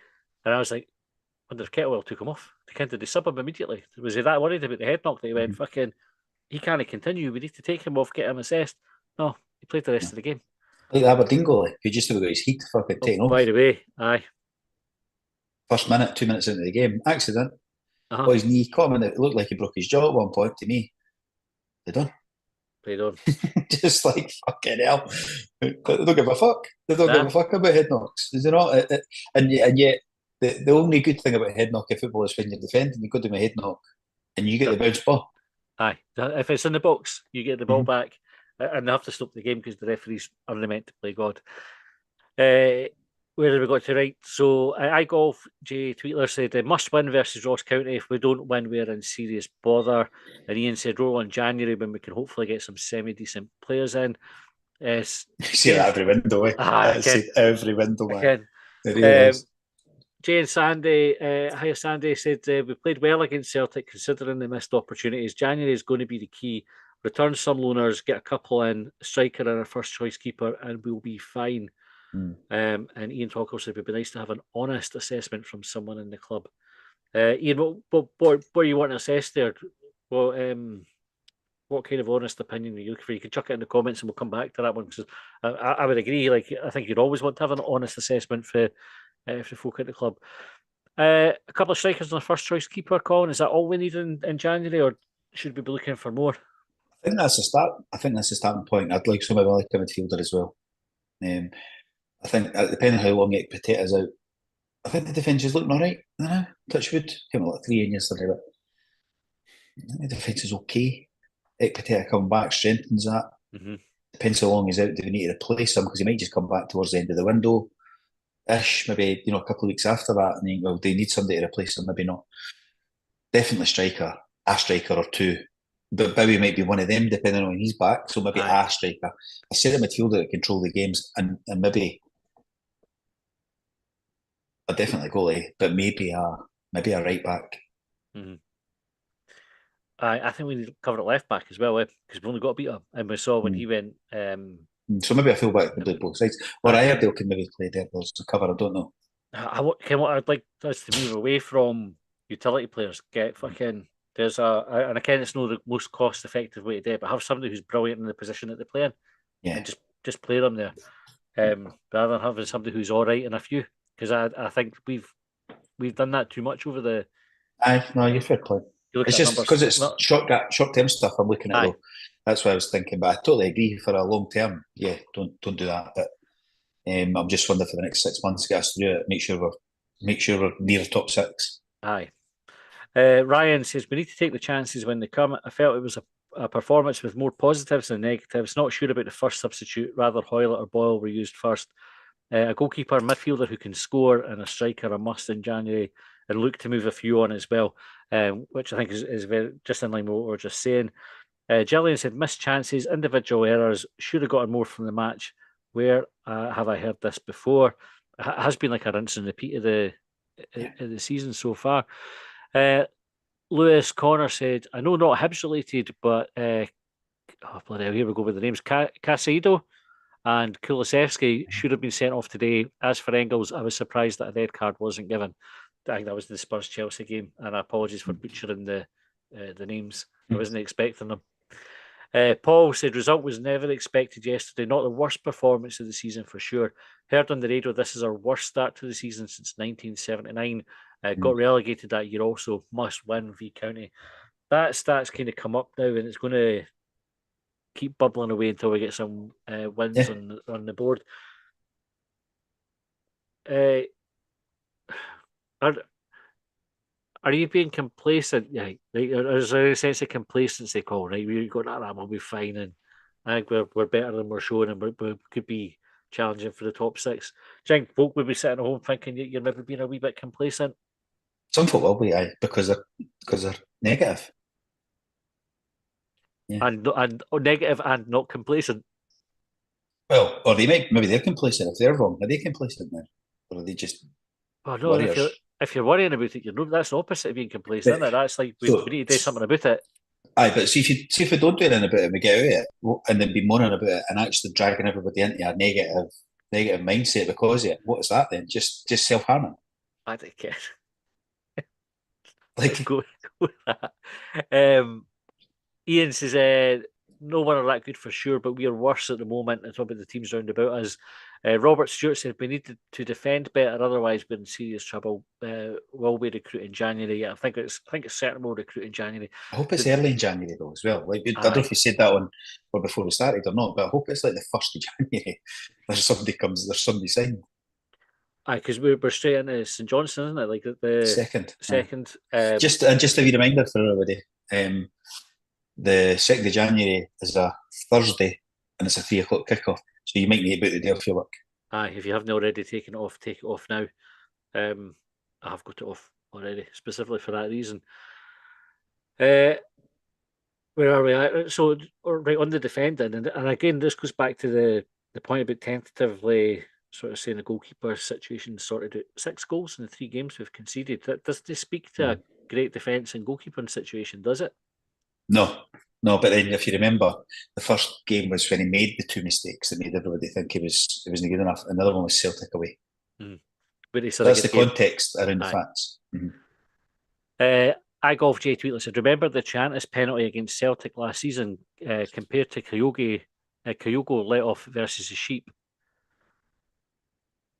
Speaker 1: And I was like, I wonder if Kettlewell took him off. Did they sub him immediately? Was he that worried about the head knock that he went, fucking, he can't continue. We need to take him off, get him assessed. No, he played the rest of the game.
Speaker 2: Like the Aberdeen goalie, who just about got his heat fucking taken off.
Speaker 1: By the way, aye.
Speaker 2: First minute, 2 minutes into the game, accident. Got his knee caught him in it. It looked like he broke his jaw at one point to me. They're done.
Speaker 1: Played on.
Speaker 2: Just like fucking hell. They don't give a fuck. They don't give a fuck about head knocks. Is it not? And yet, the only good thing about head knock in football is when you're defending, you go to my head knock and you get the bounce ball.
Speaker 1: Aye. If it's in the box, you get the ball back. And they have to stop the game because the referees are meant to play God. Where have we got to right? So iGolf Jay Tweetler said they must win versus Ross County. If we don't win, we're in serious bother. And Ian said roll on January when we can hopefully get some semi-decent players in.
Speaker 2: You see that every window, eh? I see every window, man.
Speaker 1: Jay and Sandy, hi Sandy, said we played well against Celtic considering the missed opportunities. January is going to be the key. Return some loaners, get a couple in, striker and our first choice keeper, and we'll be fine. And Ian Talker said it would be nice to have an honest assessment from someone in the club. Ian, what you want to assess there? What kind of honest opinion are you looking for? You can chuck it in the comments and we'll come back to that one because I would agree. Like I think you'd always want to have an honest assessment for folk at the club. A couple of strikers on the first choice keeper, Colin. Is that all we need in January, or should we be looking for more?
Speaker 2: I think that's a start. I think that's a starting point. I'd like somebody like a midfielder as well. I think depending on how long you get potatoes out, I think the defence is looking all right. Touchwood came like 3 in yesterday, but I think the defence is okay. Ekpiteta coming back strengthens that.
Speaker 1: Mm-hmm.
Speaker 2: Depends how long he's out. Do we need to replace him? Because he might just come back towards the end of the window ish, maybe a couple of weeks after that. And then, well, do you need somebody to replace him? Maybe not. Definitely a striker or two. But Bowie might be one of them, depending on when he's back. So maybe
Speaker 1: Aye.
Speaker 2: a striker, a centre midfielder that control the games, and maybe a definitely goalie, but maybe a right back.
Speaker 1: Mm-hmm. I think we need to cover at left back as well, because we only got a beater, and we saw when he went.
Speaker 2: So maybe a fullback can do both sides, or
Speaker 1: I
Speaker 2: Iredale can maybe play there as a cover. I don't know.
Speaker 1: what I'd like us to move away from utility players. Get fucking there's and again it's not the most cost effective way to do it, but have somebody who's brilliant in the position that they're playing,
Speaker 2: Yeah,
Speaker 1: and just play them there, rather than having somebody who's all right in a few. Because I think we've done that too much over the.
Speaker 2: aye, no, you're fair play.
Speaker 1: You look
Speaker 2: It's
Speaker 1: at
Speaker 2: just
Speaker 1: numbers.
Speaker 2: because it's short term stuff I'm looking at
Speaker 1: Aye.
Speaker 2: though. That's what I was thinking. But I totally agree for a long term. Yeah, don't do that. But I'm just wondering for the next 6 months, get us through it. Make sure we're near the top six.
Speaker 1: Aye. Ryan says we need to take the chances when they come. I felt it was a performance with more positives than negatives. Not sure about the first substitute. Rather Hoylett or Boyle were used first. A goalkeeper, midfielder who can score, and a striker a must in January. And look to move a few on as well, which I think is very just in line with what we were just saying. Gillian said missed chances, individual errors. Should have gotten more from the match. Where have I heard this before? It has been like a rinse and repeat of the season so far. Lewis Connor said, I know not Hibs related, but oh bloody hell, here we go with the names. Casado and Kulusevski should have been sent off today. As for Engels, I was surprised that a red card wasn't given. I think that was the Spurs Chelsea game, and apologies for butchering the names. I wasn't expecting them. Paul said result was never expected yesterday. Not the worst performance of the season for sure. Heard on the radio this is our worst start to the season since 1979. Got relegated that year also. Must win v County. That stat's kind of come up now, and it's going to keep bubbling away until we get some wins on the board. Are you being complacent? Yeah, there's a sense of complacency, Cole. Right, we go, nah, we'll be fine, and I think we're better than we're showing, and we could be challenging for the top six. Do you think folk would be sitting at home thinking you're maybe being a wee bit complacent?
Speaker 2: Some folk will be, aye, because they're negative. Yeah.
Speaker 1: And negative and not complacent.
Speaker 2: Well, or maybe they're complacent if they're wrong. Are they complacent now, or are they just warriors?
Speaker 1: If you're worrying about it, that's the opposite of being complacent, isn't it? That's like we need to do something about it.
Speaker 2: Aye, but see if we don't do anything about it, we get out of it, and then be moaning about it, and actually dragging everybody into a negative mindset because of it. What is that then? Just self harming.
Speaker 1: I don't care.
Speaker 2: Like
Speaker 1: go with that. Ian says, no one are that good for sure, but we are worse at the moment. It's about the teams round about us. Robert Stewart said we need to defend better, otherwise we're in serious trouble. Will we recruit in January? Yeah, I think it's certain we'll recruit in January.
Speaker 2: I hope it's early in January though as well. Like I don't know if we said that on or before we started or not, but I hope it's like the 1st of January. There's somebody signed.
Speaker 1: Aye, because we're straight into St Johnstone, isn't it? Like the
Speaker 2: second.
Speaker 1: Just
Speaker 2: a wee reminder for everybody. The 2nd of January is a Thursday and it's a 3:00 kickoff. So you might need to book the day off your work.
Speaker 1: Aye, if you haven't already taken it off, take it off now. I have got it off already, specifically for that reason. Where are we at? So, right on the defending, and again, this goes back to the point about tentatively sort of saying the goalkeeper situation sorted out 6 goals in the 3 games we've conceded. That doesn't speak to a great defence and goalkeeping situation, does it?
Speaker 2: No, but then if you remember, the first game was when he made the 2 mistakes that made everybody think he wasn't good enough. Another one was Celtic away. That's the context around the facts.
Speaker 1: I Golf J Tweetler said, remember the Chantis penalty against Celtic last season compared to Kyogo let off versus the Sheep.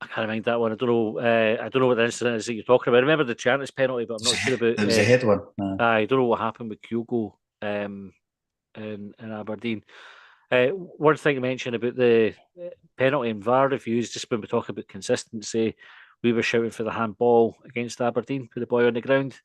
Speaker 1: I can't mind that one. I don't know what the incident is that you're talking about. I remember the Chantis penalty, but I'm not sure about.
Speaker 2: It was a head one.
Speaker 1: I don't know what happened with Kyogo in Aberdeen. One thing to mention about the penalty and VAR reviews, just when we talk about consistency, we were shouting for the handball against Aberdeen with the boy on the ground.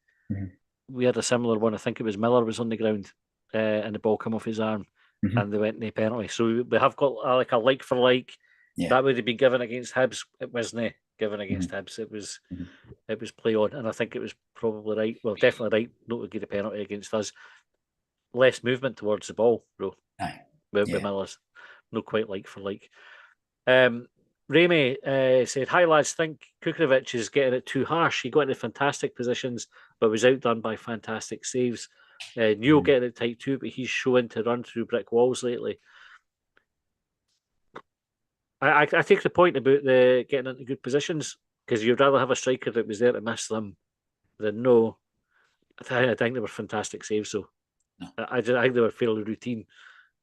Speaker 1: We had a similar one. I think it was Miller was on the ground and the ball come off his arm,
Speaker 2: Mhm.
Speaker 1: and they went in a penalty. So we have got like a like for like.
Speaker 2: Yeah.
Speaker 1: That would have been given against Hibs. It wasn't given against
Speaker 2: Mhm.
Speaker 1: Hibs.
Speaker 2: Mhm.
Speaker 1: It was play on, and I think it was probably right. Well, definitely right not to give a penalty against us. Less movement towards the ball, bro.
Speaker 2: Aye.
Speaker 1: With
Speaker 2: Yeah.
Speaker 1: Millers, not quite like for like. Remy said, "Hi lads, think Kukovic is getting it too harsh. He got into fantastic positions, but was outdone by fantastic saves. Newell
Speaker 2: Mhm.
Speaker 1: getting it tight too, but he's showing to run through brick walls lately." I take the point about the getting into good positions because you'd rather have a striker that was there to miss them than no. I think they were fantastic saves, so
Speaker 2: No.
Speaker 1: I think they were fairly routine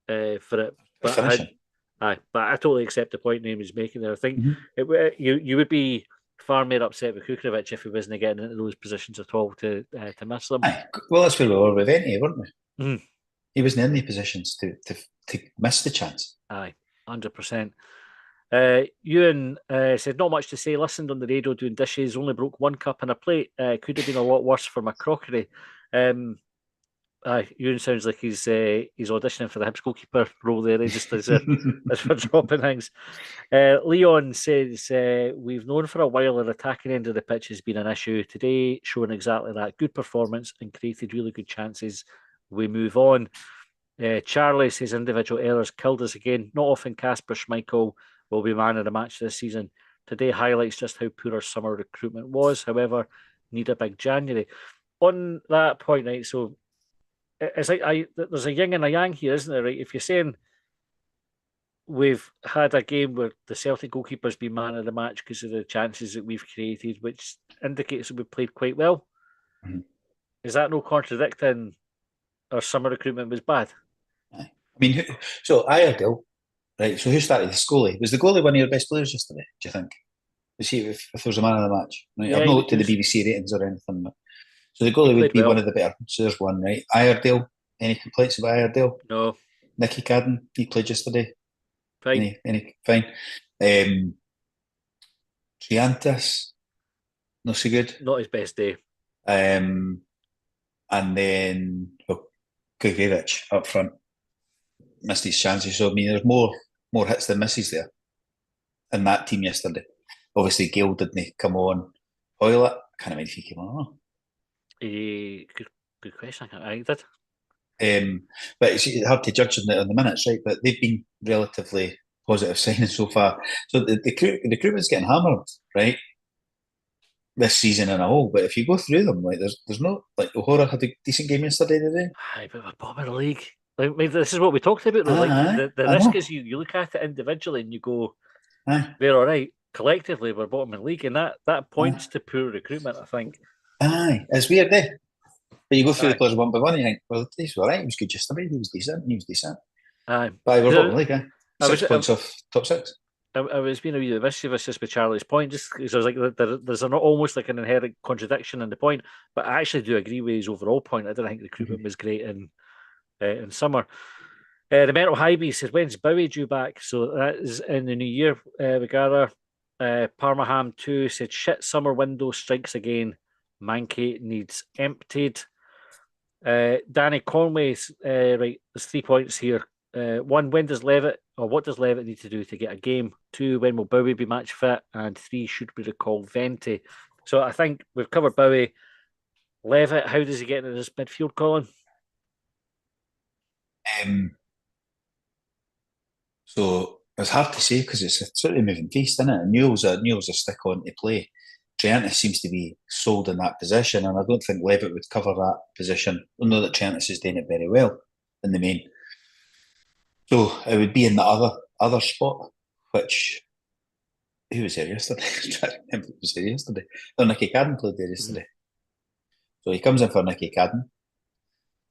Speaker 1: for it.
Speaker 2: For
Speaker 1: But I,
Speaker 2: finishing.
Speaker 1: but I totally accept the point Name is making there. I think
Speaker 2: Mhm.
Speaker 1: you would be far more upset with Kukovic if he wasn't getting into those positions at all to miss them.
Speaker 2: Aye. Well, that's where we were with Venti, weren't we?
Speaker 1: Mm.
Speaker 2: He wasn't in the positions to miss the chance.
Speaker 1: Aye, 100%. Ewan said, not much to say. Listened on the radio doing dishes. Only broke one cup and a plate. Could have been a lot worse for my crockery. Ewan sounds like he's auditioning for the Hibs goalkeeper role there, just as we're dropping things. Leon says, we've known for a while that attacking end of the pitch has been an issue. Today, showing exactly that. Good performance and created really good chances. We move on. Charlie says individual errors killed us again. Not often Casper Schmeichel will be man of the match this season. Today highlights just how poor our summer recruitment was. However, need a big January. On that point, right? So it's like there's a yin and a yang here, isn't there? Right? If you're saying we've had a game where the Celtic goalkeeper's been man of the match because of the chances that we've created, which indicates that we played quite well.
Speaker 2: Mhm.
Speaker 1: Is that no contradicting our summer recruitment was bad?
Speaker 2: Aye. I mean, so Iredale, right? So who started the goalie? Was the goalie one of your best players yesterday? Do you think? Was he if there was a man of the match? Right? I've
Speaker 1: Yeah,
Speaker 2: not looked
Speaker 1: he
Speaker 2: at the
Speaker 1: was.
Speaker 2: BBC ratings or anything. But, so the
Speaker 1: He
Speaker 2: goalie would
Speaker 1: played
Speaker 2: be one
Speaker 1: well.
Speaker 2: of the better. So there's one, right? Iredale. Any complaints about Iredale?
Speaker 1: No,
Speaker 2: Nicky Cadden, he played yesterday.
Speaker 1: fine.
Speaker 2: Any fine. Triantis, not so good.
Speaker 1: Not his best day.
Speaker 2: Um, and then Kukovic up front missed his chances. So I mean, there's more hits than misses there in that team yesterday. Obviously, Gale didn't come on. Hoylett, I can't remember if he came on.
Speaker 1: Good question. I did.
Speaker 2: But it's hard to judge on the minutes, right? But they've been relatively positive signings so far. So the recruitment's getting hammered, right? This season in a whole. But if you go through them, like there's no like O'Hara had a decent game yesterday today.
Speaker 1: Aye, but we're bottom of the league. Like, I mean, this is what we talked about, though. Like the
Speaker 2: I
Speaker 1: risk
Speaker 2: know.
Speaker 1: is you look at it individually and you go,
Speaker 2: Aye,
Speaker 1: we're all right. Collectively, we're bottom of the league, and that
Speaker 2: aye,
Speaker 1: points to poor recruitment. I think.
Speaker 2: aye. It's weird, eh? But you go through the
Speaker 1: Aye,
Speaker 2: players one by one, and you think, well, he's all right. He was good yesterday. He was decent. He was decent.
Speaker 1: aye.
Speaker 2: But we're bottom of
Speaker 1: 'Cause
Speaker 2: the league, eh?
Speaker 1: I
Speaker 2: Six
Speaker 1: was
Speaker 2: points off top six.
Speaker 1: I was being a wee bit mischievous just with Charlie's point, just because I was like, there's almost like an inherent contradiction in the point, but I actually do agree with his overall point. I didn't think recruitment
Speaker 2: Mm-hmm.
Speaker 1: was great in summer. The mental high beast says, when's Bowie due back? So that is in the new year, we gather. Parmaham 2 said, shit summer window strikes again. Mankey needs emptied. Danny Conway's, right, there's 3 points here. One, when does Levitt, or what does Levitt need to do to get a game? Two, when will Bowie be match fit? And three, should we recall Venti? So I think we've covered Bowie. Levitt, how does he get into this midfield, Colin?
Speaker 2: Um, so it's hard to say because it's a sort of moving feast, isn't it? Newell's a stick on to play. Triantis seems to be sold in that position, and I don't think Levitt would cover that position. I know that Triantis is doing it very well in the main. So it would be in the other spot, which who was there yesterday? I'm trying to remember who was there yesterday. Oh, Nicky Cadden played there yesterday. So he comes in for Nicky Cadden,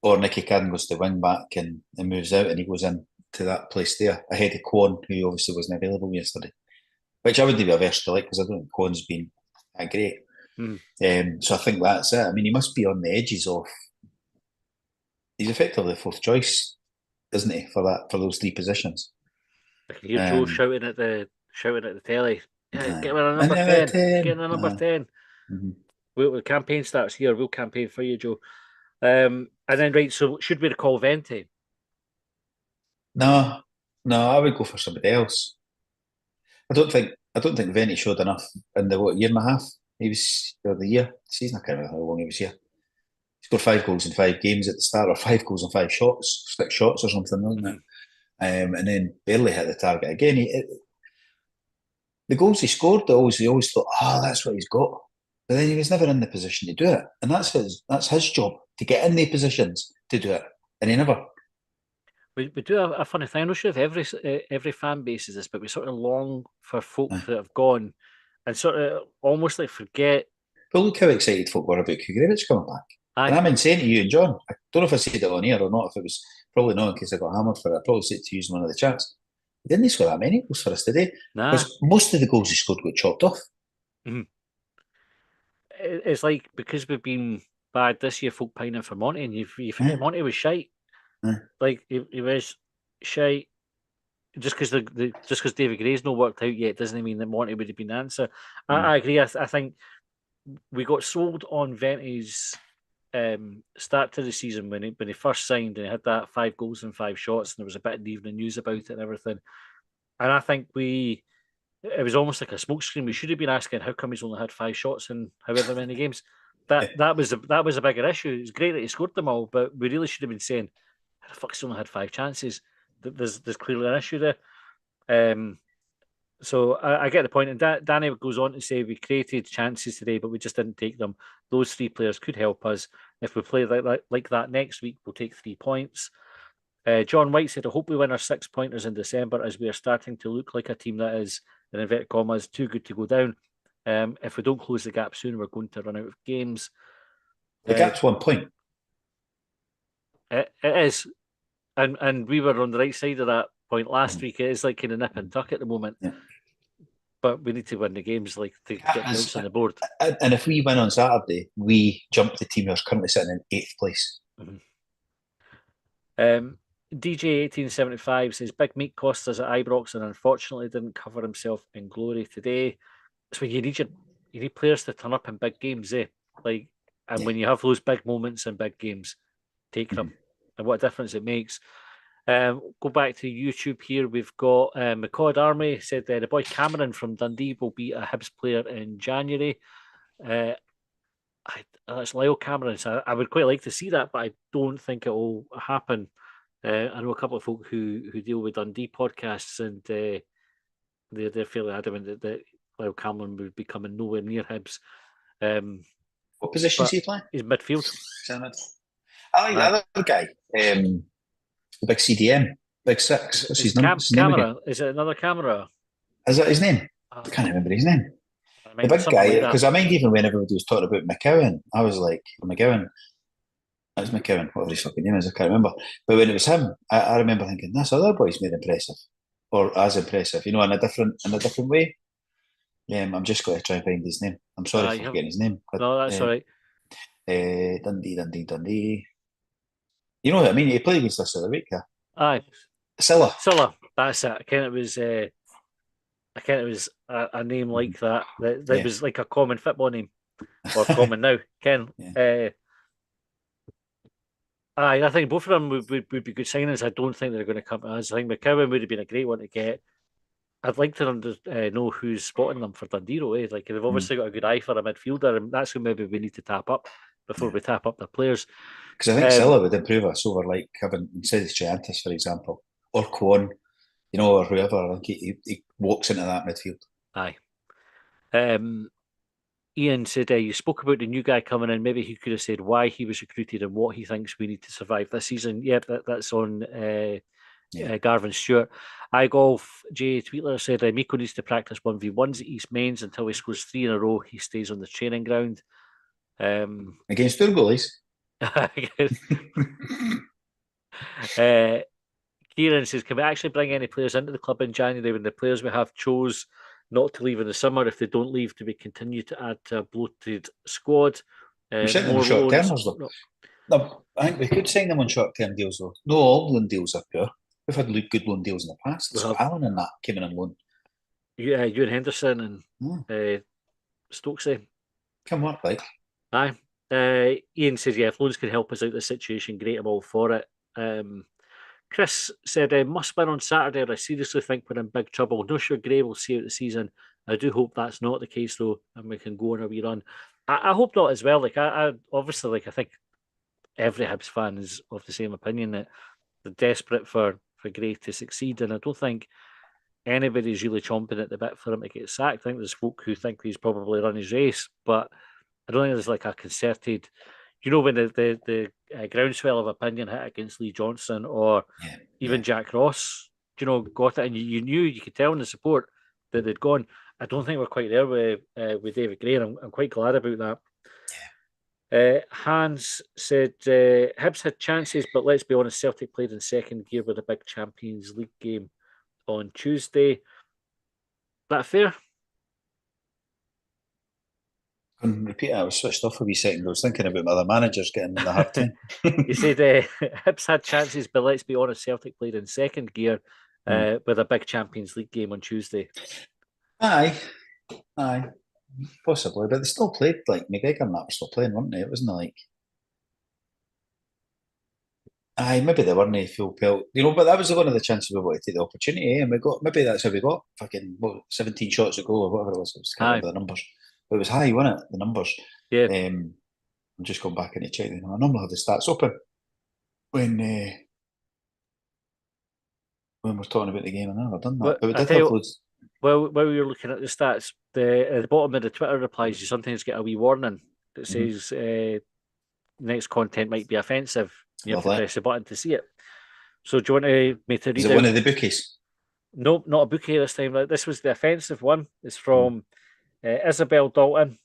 Speaker 2: or Nicky Cadden goes to wing back and moves out, and he goes in to that place there ahead of Kwon, who obviously wasn't available yesterday. Which I wouldn't be averse to, like, because I don't think Kwon's been that great. So I think that's it. I mean, he must be on the edges of. He's effectively fourth choice, isn't he, for those three positions?
Speaker 1: I can hear Joe
Speaker 2: Um,
Speaker 1: shouting at the telly. Yeah,
Speaker 2: aye.
Speaker 1: get me a number
Speaker 2: Another
Speaker 1: 10. Get
Speaker 2: 10.
Speaker 1: a number 10.
Speaker 2: Mhm.
Speaker 1: The campaign starts here. We'll campaign for you, Joe. And then, right, so should we recall Vente?
Speaker 2: No, I would go for somebody else. I don't think Venny showed enough in the year and a half he was, or the year season. I can't remember how long he was here. He scored 5 goals in 5 games at the start, or 5 goals in 5 shots, 6 shots or something, wasn't it? And then barely hit the target again. The goals he scored, he always thought, that's what he's got. But then he was never in the position to do it, and that's his job, to get in the positions to do it, and he never.
Speaker 1: We do a funny thing. I'm not sure if every fan base is this, but we sort of long for folk that have gone and sort of almost like forget.
Speaker 2: But look how excited folk were about Kugrevich coming back. And I'm saying to you and John, I don't know if I said it on air or not, if it was probably not in case I got hammered for it. I probably said it to you in one of the chats. He didn't score that many goals for us today. Because most of the goals he scored got chopped off.
Speaker 1: Mm-hmm. It's like, because we've been bad this year, folk pining for Monty, and you forget Monty was shite. Like, he was shite. Just because David Gray's not worked out yet doesn't mean that Monty would have been the answer. I agree. I think we got sold on Vente's start to the season when he first signed, and he had that 5 goals and 5 shots, and there was a bit of evening news about it and everything. And I think it was almost like a smokescreen. We should have been asking, how come he's only had 5 shots in however many games? That was a bigger issue. It's great that he scored them all, but we really should have been saying, how the fuck's he only had 5 chances? There's clearly an issue there. So I get the point. And Danny goes on to say, we created chances today, but we just didn't take them. Those 3 players could help us. If we play like that next week, we'll take 3 points. John White said, I hope we win our 6-pointers in December, as we are starting to look like a team that is, in inverted commas, too good to go down. If we don't close the gap soon, we're going to run out of games.
Speaker 2: The gap's 1 point.
Speaker 1: It is. And we were on the right side of that point last week. It is like kind of nip and tuck at the moment. Yeah. But we need to win the games, like, to get points on the board.
Speaker 2: And if we win on Saturday, we jump the team who's currently sitting in 8th place.
Speaker 1: DJ 1875 says, Big Meat cost us at Ibrox and unfortunately didn't cover himself in glory today. So you need players to turn up in big games, Like, and when you have those big moments in big games, take them. And what a difference it makes. Go back to YouTube here. We've got McCord Army said the boy Cameron from Dundee will be a Hibs player in January. That's Lyle Cameron. So I would quite like to see that, but I don't think it will happen. I know a couple of folk who deal with Dundee podcasts, and they're fairly adamant that Lyle Cameron would be coming nowhere near Hibs.
Speaker 2: What position is he playing?
Speaker 1: He's midfield.
Speaker 2: I like the other guy, the big CDM, big 6. What's his name?
Speaker 1: Camera? Is it another Camera?
Speaker 2: Is that his name? I can't remember his name. The big guy, because I mind even when everybody was talking about McCowan, I was like, McCowan. That was McCowan, whatever his fucking name is, I can't remember. But when it was him, I remember thinking, this other boy's more impressive, or as impressive, in a different way. I'm just going to try and find his name. I'm sorry for forgetting his name. But,
Speaker 1: no, that's all right.
Speaker 2: Dundee. You know what I mean? He played against us the other week, yeah.
Speaker 1: Aye.
Speaker 2: Silla.
Speaker 1: That's it. I can't. It was a name like that. That was like a common football name, or common now. Ken. I think both of them would be good signings. I don't think they're going to come to us. I think McCowan would have been a great one to get. I'd like to know who's spotting them for Dundee, Like, they've obviously got a good eye for a midfielder, and that's who maybe we need to tap up before we tap up the players.
Speaker 2: Because I think Silla would improve us over, like, having, instead of Chiantis, for example, or Kwon, or whoever. I think he walks into that midfield.
Speaker 1: Aye. Ian said, you spoke about the new guy coming in. Maybe he could have said why he was recruited and what he thinks we need to survive this season. Yep, that's on Garvin Stewart. iGolf Jay Tweetler said, Miko needs to practice 1v1s at East Mains until he scores 3 in a row. He stays on the training ground.
Speaker 2: Against their goalies.
Speaker 1: Kieran says, can we actually bring any players into the club in January when the players we have chose not to leave in the summer? If they don't leave, do we continue to add to a bloated squad?
Speaker 2: We're sitting on short-termers, though. No, I think we could sign them on short-term deals, though. No, all loan deals are pure. We've had good loan deals in the past. So Allen and that came in on loan.
Speaker 1: Yeah, Ewan Henderson and Stokesy.
Speaker 2: Can work, like.
Speaker 1: Aye. Ian says, yeah, if loans can help us out of the situation, great, I'm all for it. Chris said, must win on Saturday, or I seriously think we're in big trouble. No sure Gray will see out the season. I do hope that's not the case, though, and we can go on a wee run. I hope not as well. Like, I obviously, like, I think every Hibs fan is of the same opinion that they're desperate for Gray to succeed, and I don't think anybody's really chomping at the bit for him to get sacked. I think there's folk who think he's probably run his race, but I don't think there's like a concerted, when the groundswell of opinion hit against Lee Johnson or even Jack Ross, got it, and you knew, you could tell in the support that they'd gone. I don't think we're quite there with David Gray, and I'm quite glad about that. Hans said, Hibs had chances, but let's be honest, Celtic played in second gear with a big Champions League game on Tuesday. That fair?
Speaker 2: Couldn't repeat it. I was switched off a wee second. I was thinking about my other managers getting in the hard time.
Speaker 1: You said Hibs had chances, but let's be honest, Celtic played in second gear with a big Champions League game on Tuesday.
Speaker 2: Aye, possibly, but they still played. Like McGregor and that were still playing, weren't they? It wasn't like, maybe they weren't full pelt, But that was one of the chances we wanted to take the opportunity, and we got, maybe that's how we got fucking 17 shots at goal or whatever it was. I just can't remember the numbers, but it was high, wasn't it? The numbers.
Speaker 1: Yeah.
Speaker 2: I'm just going back in to check. I normally have the stats open when we're talking about the game, and I've never done that. But we did have loads.
Speaker 1: Well, while you're looking at the stats, at the bottom of the Twitter replies, you sometimes get a wee warning that says next content might be offensive. You have to press the button to see it. So do you want me to read
Speaker 2: Is it one of the bookies?
Speaker 1: Nope, not a bookie this time. This was the offensive one. It's from Isabel Dalton.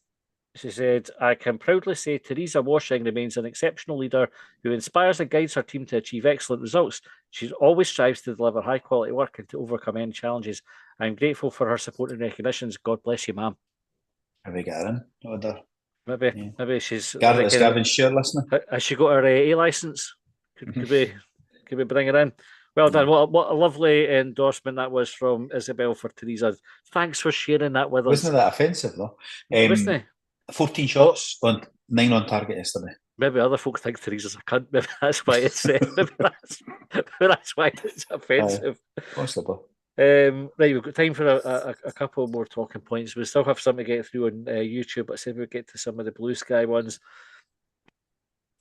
Speaker 1: She said, I can proudly say Teresa Washing remains an exceptional leader who inspires and guides her team to achieve excellent results. She always strives to deliver high quality work and to overcome any challenges. I'm grateful for her support and recognitions. God bless you, ma'am.
Speaker 2: Have we got her in?
Speaker 1: Maybe she's.
Speaker 2: Gavin's sure listening.
Speaker 1: Has she got her A license? Could we bring her in? Well done. What a lovely endorsement that was from Isabel for Teresa. Thanks for sharing that with us.
Speaker 2: Wasn't that offensive though?
Speaker 1: Wasn't it?
Speaker 2: 14 shots on 9 on target yesterday.
Speaker 1: Maybe other folk think Teresa's a cunt. Maybe that's why it's that's why it's offensive.
Speaker 2: Possibly.
Speaker 1: Right, we've got time for a couple more talking points. We still have some to get through on YouTube, but I said we'll get to some of the Blue Sky ones.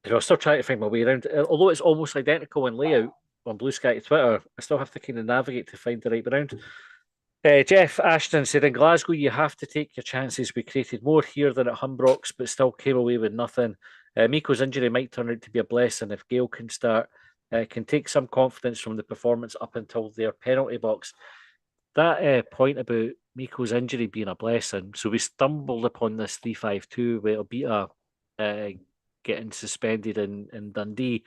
Speaker 1: I'm still trying to find my way around. Although it's almost identical in layout on Blue Sky to Twitter, I still have to kind of navigate to find the right round. Jeff Ashton said, in Glasgow, you have to take your chances. We created more here than at Humbrox, but still came away with nothing. Miko's injury might turn out to be a blessing if Gale can take some confidence from the performance up until their penalty box. That point about Miko's injury being a blessing, so we stumbled upon this 3-5-2 with Obita getting suspended in Dundee,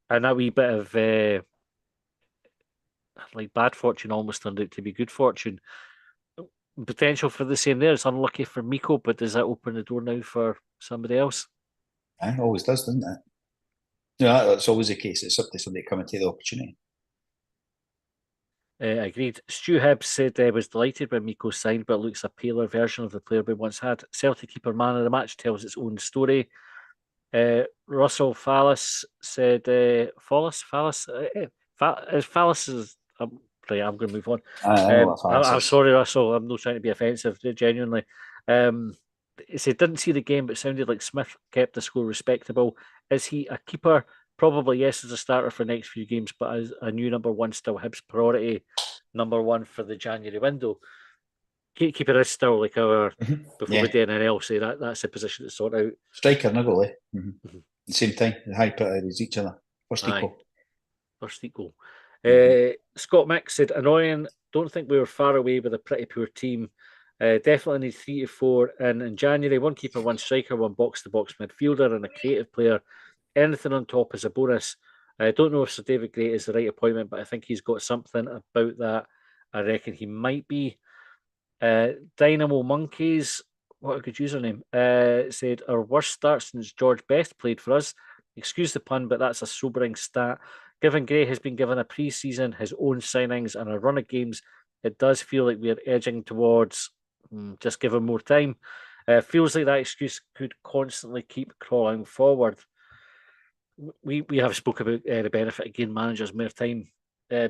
Speaker 1: and that wee bit of like bad fortune almost turned out to be good fortune. Potential for the same there. It's unlucky for Miko, but does that open the door now for somebody else?
Speaker 2: It always does, doesn't it? Yeah, that's always the case. It's up to somebody coming to the opportunity.
Speaker 1: Agreed. Stu Hibbs said was delighted when Miko signed, but looks a paler version of the player we once had. Celtic keeper man of the match tells its own story. Russell Fallis said, Fallis is. Right, I'm going to move on. I'm sorry, Russell. I'm not trying to be offensive, genuinely. He said, didn't see the game, but sounded like Smith kept the score respectable. Is he a keeper? Probably yes, as a starter for next few games, but as a new number one, still Hibs priority number one for the January window. Keeper is still like our, before we do anything else, that's a position to sort out.
Speaker 2: Striker and a goalie. At the same time, the high priorities each other. First equal.
Speaker 1: Scott Mick said, annoying. Don't think we were far away with a pretty poor team. Definitely need 3 to 4 in January. One keeper, one striker, one box-to-box midfielder, and a creative player. Anything on top is a bonus. I don't know if Sir David Gray is the right appointment, but I think he's got something about that. I reckon he might be. Dynamo Monkeys, what a good username, said, our worst start since George Best played for us. Excuse the pun, but that's a sobering stat. Given Gray has been given a pre-season, his own signings, and a run of games, it does feel like we are edging towards just give him more time. Feels like that excuse could constantly keep crawling forward. We have spoke about the benefit of giving managers more time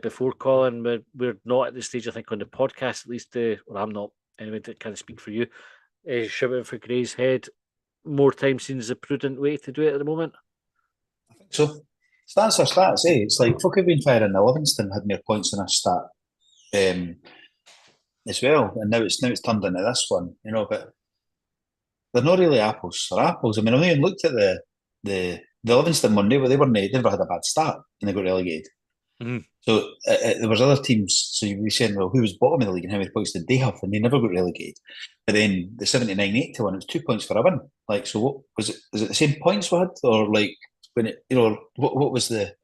Speaker 1: before, Colin. We're not at the stage, I think, on the podcast, at least, or I'm not, anyway, to kind of speak for you, shouting for Gray's head. More time seems a prudent way to do it at the moment.
Speaker 2: I think so. Stats are stats, eh? It's like folk have been firing the Livingston had more points than a stat as well, and now it's turned into this one, But they're not really apples or apples. I mean, I've even looked at the Livingston one. They never had a bad start and they got relegated.
Speaker 1: Mm.
Speaker 2: So there was other teams. So you were saying, well, who was bottom of the league and how many points did they have? And they never got relegated. But then the 79-80 one, it was 2 points for a win. Like, so what was it? Was it the same points we had, or like when it? What was the?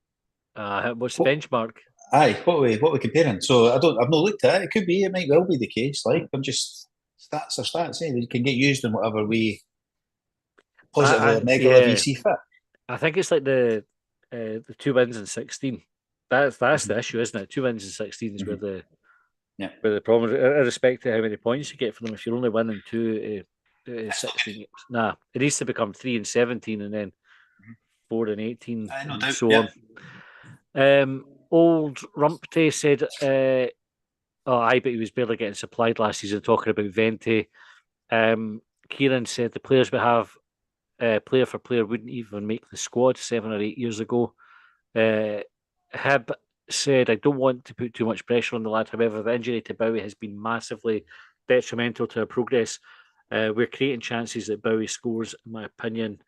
Speaker 1: What's the benchmark?
Speaker 2: Aye, what we comparing? So I've not looked at it. It could be. It might well be the case. Like, I'm just stats are stats. Eh? They can get used in whatever way, positive or negative, you see fit.
Speaker 1: I think it's like the 2 wins in 16. That's the issue, isn't it? 2 wins in 16 is where the problem is, irrespective of how many points you get for them. If you're only winning 2 16 games, it needs to become 3 and 17 and then 4 and 18 and so on. Old Rumpty said, but he was barely getting supplied last season talking about Vente. Kieran said the players we have, player for player, wouldn't even make the squad 7 or 8 years ago. Hib said, I don't want to put too much pressure on the lad. However, the injury to Bowie has been massively detrimental to our progress. We're creating chances that Bowie scores, in my opinion.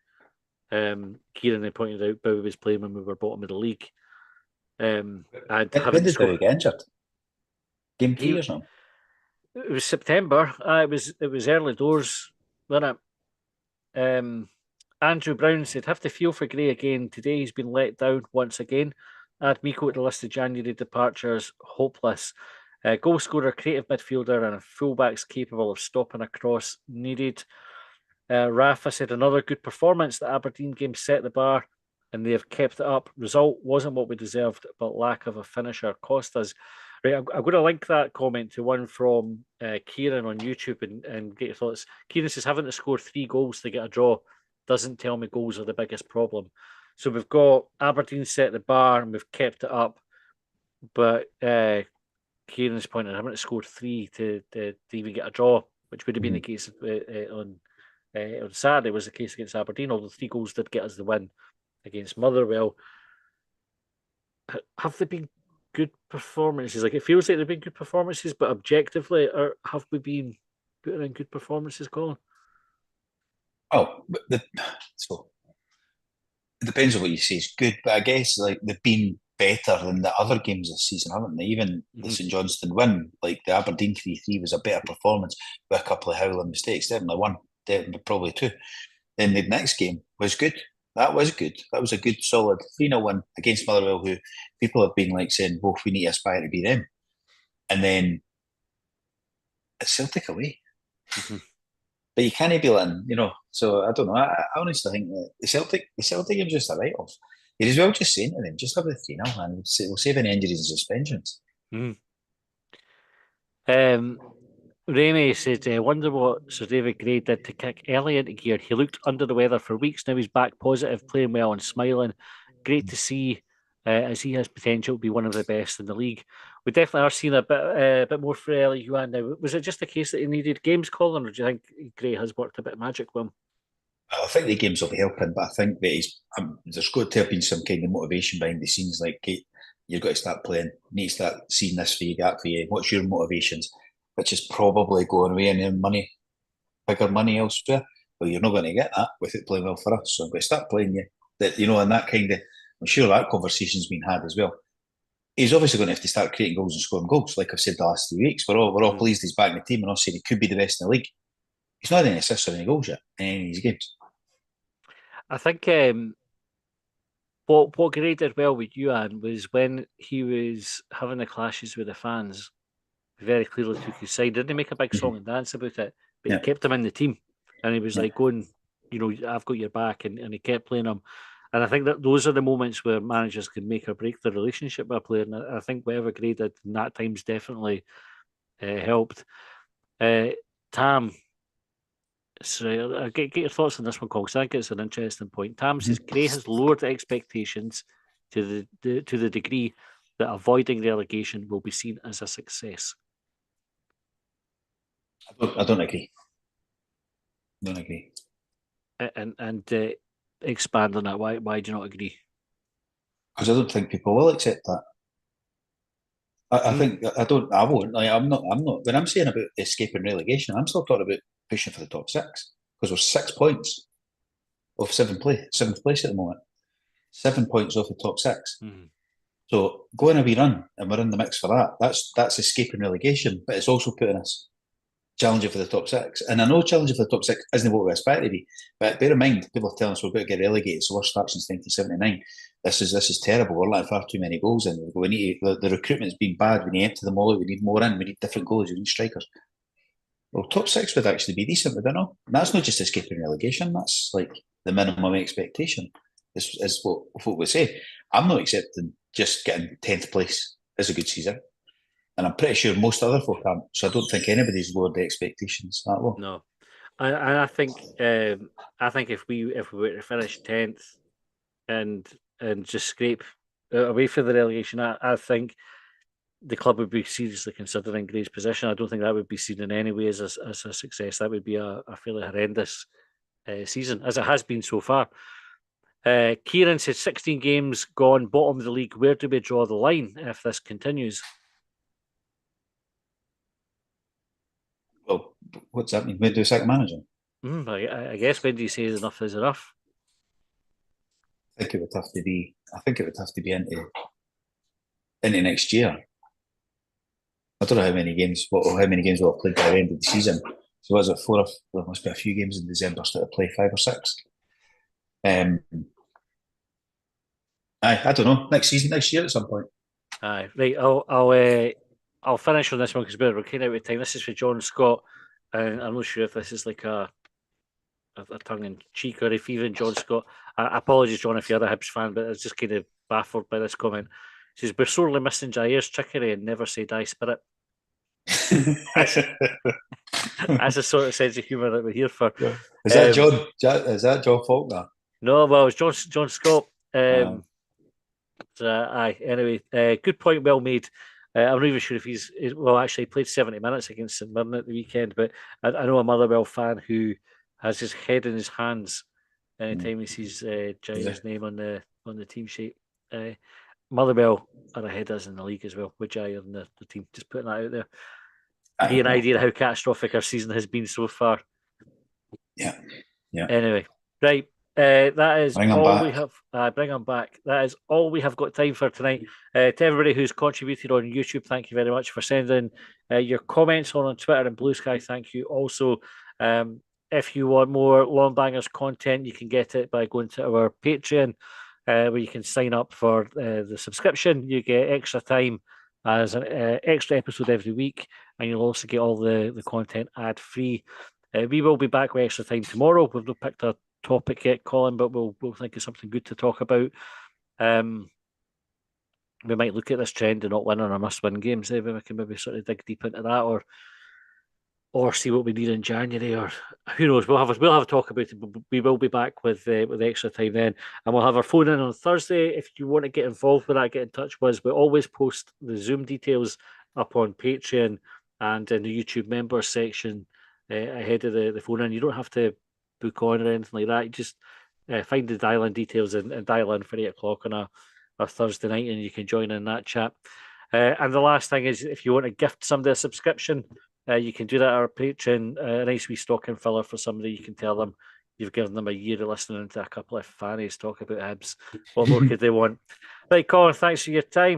Speaker 1: Kieran then pointed out Bowie was playing when we were bottom of the league.
Speaker 2: And when did Bowie get injured? Game 3 or something?
Speaker 1: It was September. It was early doors, wasn't it? Andrew Brown said, have to feel for Gray again. Today he's been let down once again. Add Miko to the list of January departures. Hopeless. Goal scorer, creative midfielder, and a fullback's capable of stopping a cross needed. Rafa said, another good performance. The Aberdeen game set the bar and they have kept it up. Result wasn't what we deserved, but lack of a finisher cost us. Right, I'm going to link that comment to one from Kieran on YouTube and get your thoughts. Kieran says, having to score 3 goals to get a draw doesn't tell me goals are the biggest problem. So we've got Aberdeen set the bar and we've kept it up, but Kieran's pointing having to score 3 to even get a draw, which would have been the case on Saturday, was the case against Aberdeen, although 3 goals did get us the win against Motherwell. Have they been good performances? Like, it feels like they've been good performances, but objectively, have we been putting in good performances, Colin?
Speaker 2: Oh, so it depends on what you say is good, but I guess like they've been better than the other games this season, haven't they? Even the St Johnstone win, like the Aberdeen 3-3 was a better performance with a couple of howling mistakes. Definitely one, definitely probably 2. Then the next game was good. That was good. That was a good, solid 3-0 win against Motherwell, who people have been like saying, well, we need to aspire to beat them. And then it's Celtic away. But you can't be letting, so I don't know. I honestly think that the Celtic game is just a write-off. You're as well just saying to them, just have the 3-0 and we'll save any injuries and suspensions.
Speaker 1: Remy said, wonder what Sir David Gray did to kick early into gear. He looked under the weather for weeks. Now he's back positive, playing well and smiling. Great to see, as he has potential to be one of the best in the league. We definitely are seeing a bit more for Ellie Yuan now. Was it just a case that he needed games, Colin, or do you think Gray has worked a bit of magic with him?
Speaker 2: I think the games will be helping, but I think that there's got to have been some kind of motivation behind the scenes. Like, hey, you've got to start playing. You need to start seeing this for you, that for you. What's your motivations? Which is probably going away and earning money, bigger money elsewhere. Well, you're not going to get that without playing well for us. So I'm going to start playing you. And that kind of, I'm sure that conversation's been had as well. He's obviously going to have to start creating goals and scoring goals. Like I've said the last 3 weeks, we're all pleased he's back in the team and all saying he could be the best in the league. He's not had any assists or any goals yet in any of these games.
Speaker 1: I think what Gray did well with Yuan was when he was having the clashes with the fans, very clearly took his side. Didn't make a big song and dance about it, but he kept him in the team. And he was like going, I've got your back, and he kept playing him. And I think that those are the moments where managers can make or break the relationship with a player. And I think whatever Gray did in that time's definitely helped. Tam So get your thoughts on this one, Colin, because I think it's an interesting point. Tam says Gray has lowered expectations to the degree that avoiding relegation will be seen as a success.
Speaker 2: I don't agree. Don't agree.
Speaker 1: And expand on that. Why do you not agree?
Speaker 2: Because I don't think people will accept that. I think I don't. I won't. Like, I'm not. When I'm saying about escaping relegation, I'm still talking about pushing for the top six because we're 6 points of seventh place at the moment. 7 points off the top 6. So going a wee run and we're in the mix for that. That's escaping relegation, but it's also putting us challenging for the top 6. And I know challenging for the top 6 isn't what we expect to be, but bear in mind, people are telling us we're going to get relegated. It's the worst start since 1979. This is terrible. We're letting far too many goals in. We need the recruitment's been bad. We need to empty them all out. We need more in. We need different goals. We need strikers. Well, top 6 would actually be decent, we don't know. And that's not just escaping relegation. That's like the minimum expectation. Is what we say. I'm not accepting just getting 10th place as a good season. And I'm pretty sure most other folk aren't. So I don't think anybody's lowered the expectations that low.
Speaker 1: No. I think if we were to finish 10th and just scrape away from the relegation, I think the club would be seriously considering Gray's position. I don't think that would be seen in any way as a success. That would be a fairly horrendous season, as it has been so far. Kieran said 16 games gone, bottom of the league. Where do we draw the line if this continues?
Speaker 2: Well, what's that mean? When do we sack manager?
Speaker 1: I guess when do you say enough is enough?
Speaker 2: I think it would have to be. I think it would have to be into next year. I don't know how many games. How many games we'll have played by the end of the season. So was it 4? There must be a few games in December still to play, 5 or 6. I don't know. Next year at some point.
Speaker 1: Right. I'll finish on this one because we're kind of out of time. This is for John Scott, and I'm not sure if this is like a tongue in cheek or if even John Scott. I apologize, John, if you're a Hibs fan, but I was just kind of baffled by this comment. He says, we're sorely missing Jair's trickery and never say die spirit. That's the sort of sense of humour that we're here for.
Speaker 2: Yeah. Is that John? Is that John Faulkner?
Speaker 1: No, well, it's John Scott. Anyway, good point, well made. I'm not even sure if he's actually played 70 minutes against St Mirren at the weekend, but I know a Motherwell fan who has his head in his hands anytime he sees Jair's name on the team sheet. Motherwell are ahead of us in the league as well, with Jair and the team. Just putting that out there. Give you an idea of how catastrophic our season has been so far.
Speaker 2: Yeah.
Speaker 1: Anyway, right. That is
Speaker 2: bring
Speaker 1: all we have. Bring them back. That is all we have got time for tonight. To everybody who's contributed on YouTube, thank you very much for sending your comments on Twitter and Blue Sky. Thank you. Also, if you want more Longbangers content, you can get it by going to our Patreon, where you can sign up for the subscription. You get extra time as an extra episode every week, and you'll also get all the content ad free. We will be back with extra time tomorrow. We've not picked a topic yet, Colin, but we'll think of something good to talk about. We might look at this trend of not winning or must-win games. Maybe we can maybe sort of dig deep into that, or see what we need in January, or who knows. We'll have a talk about it. But we will be back with extra time then, and we'll have our phone in on Thursday. If you want to get involved with that, get in touch with us. We always post the Zoom details up on Patreon and in the YouTube members section ahead of the phone in. You don't have to book on or anything like that. You just find the dial-in details and dial in for 8 o'clock on a Thursday night, and you can join in that chat. And the last thing is, if you want to gift somebody a subscription, you can do that at our Patreon. A nice wee stocking filler for somebody. You can tell them you've given them a year of listening to a couple of fannies talk about Hibs. What more could they want? Right, Colin, thanks for your time.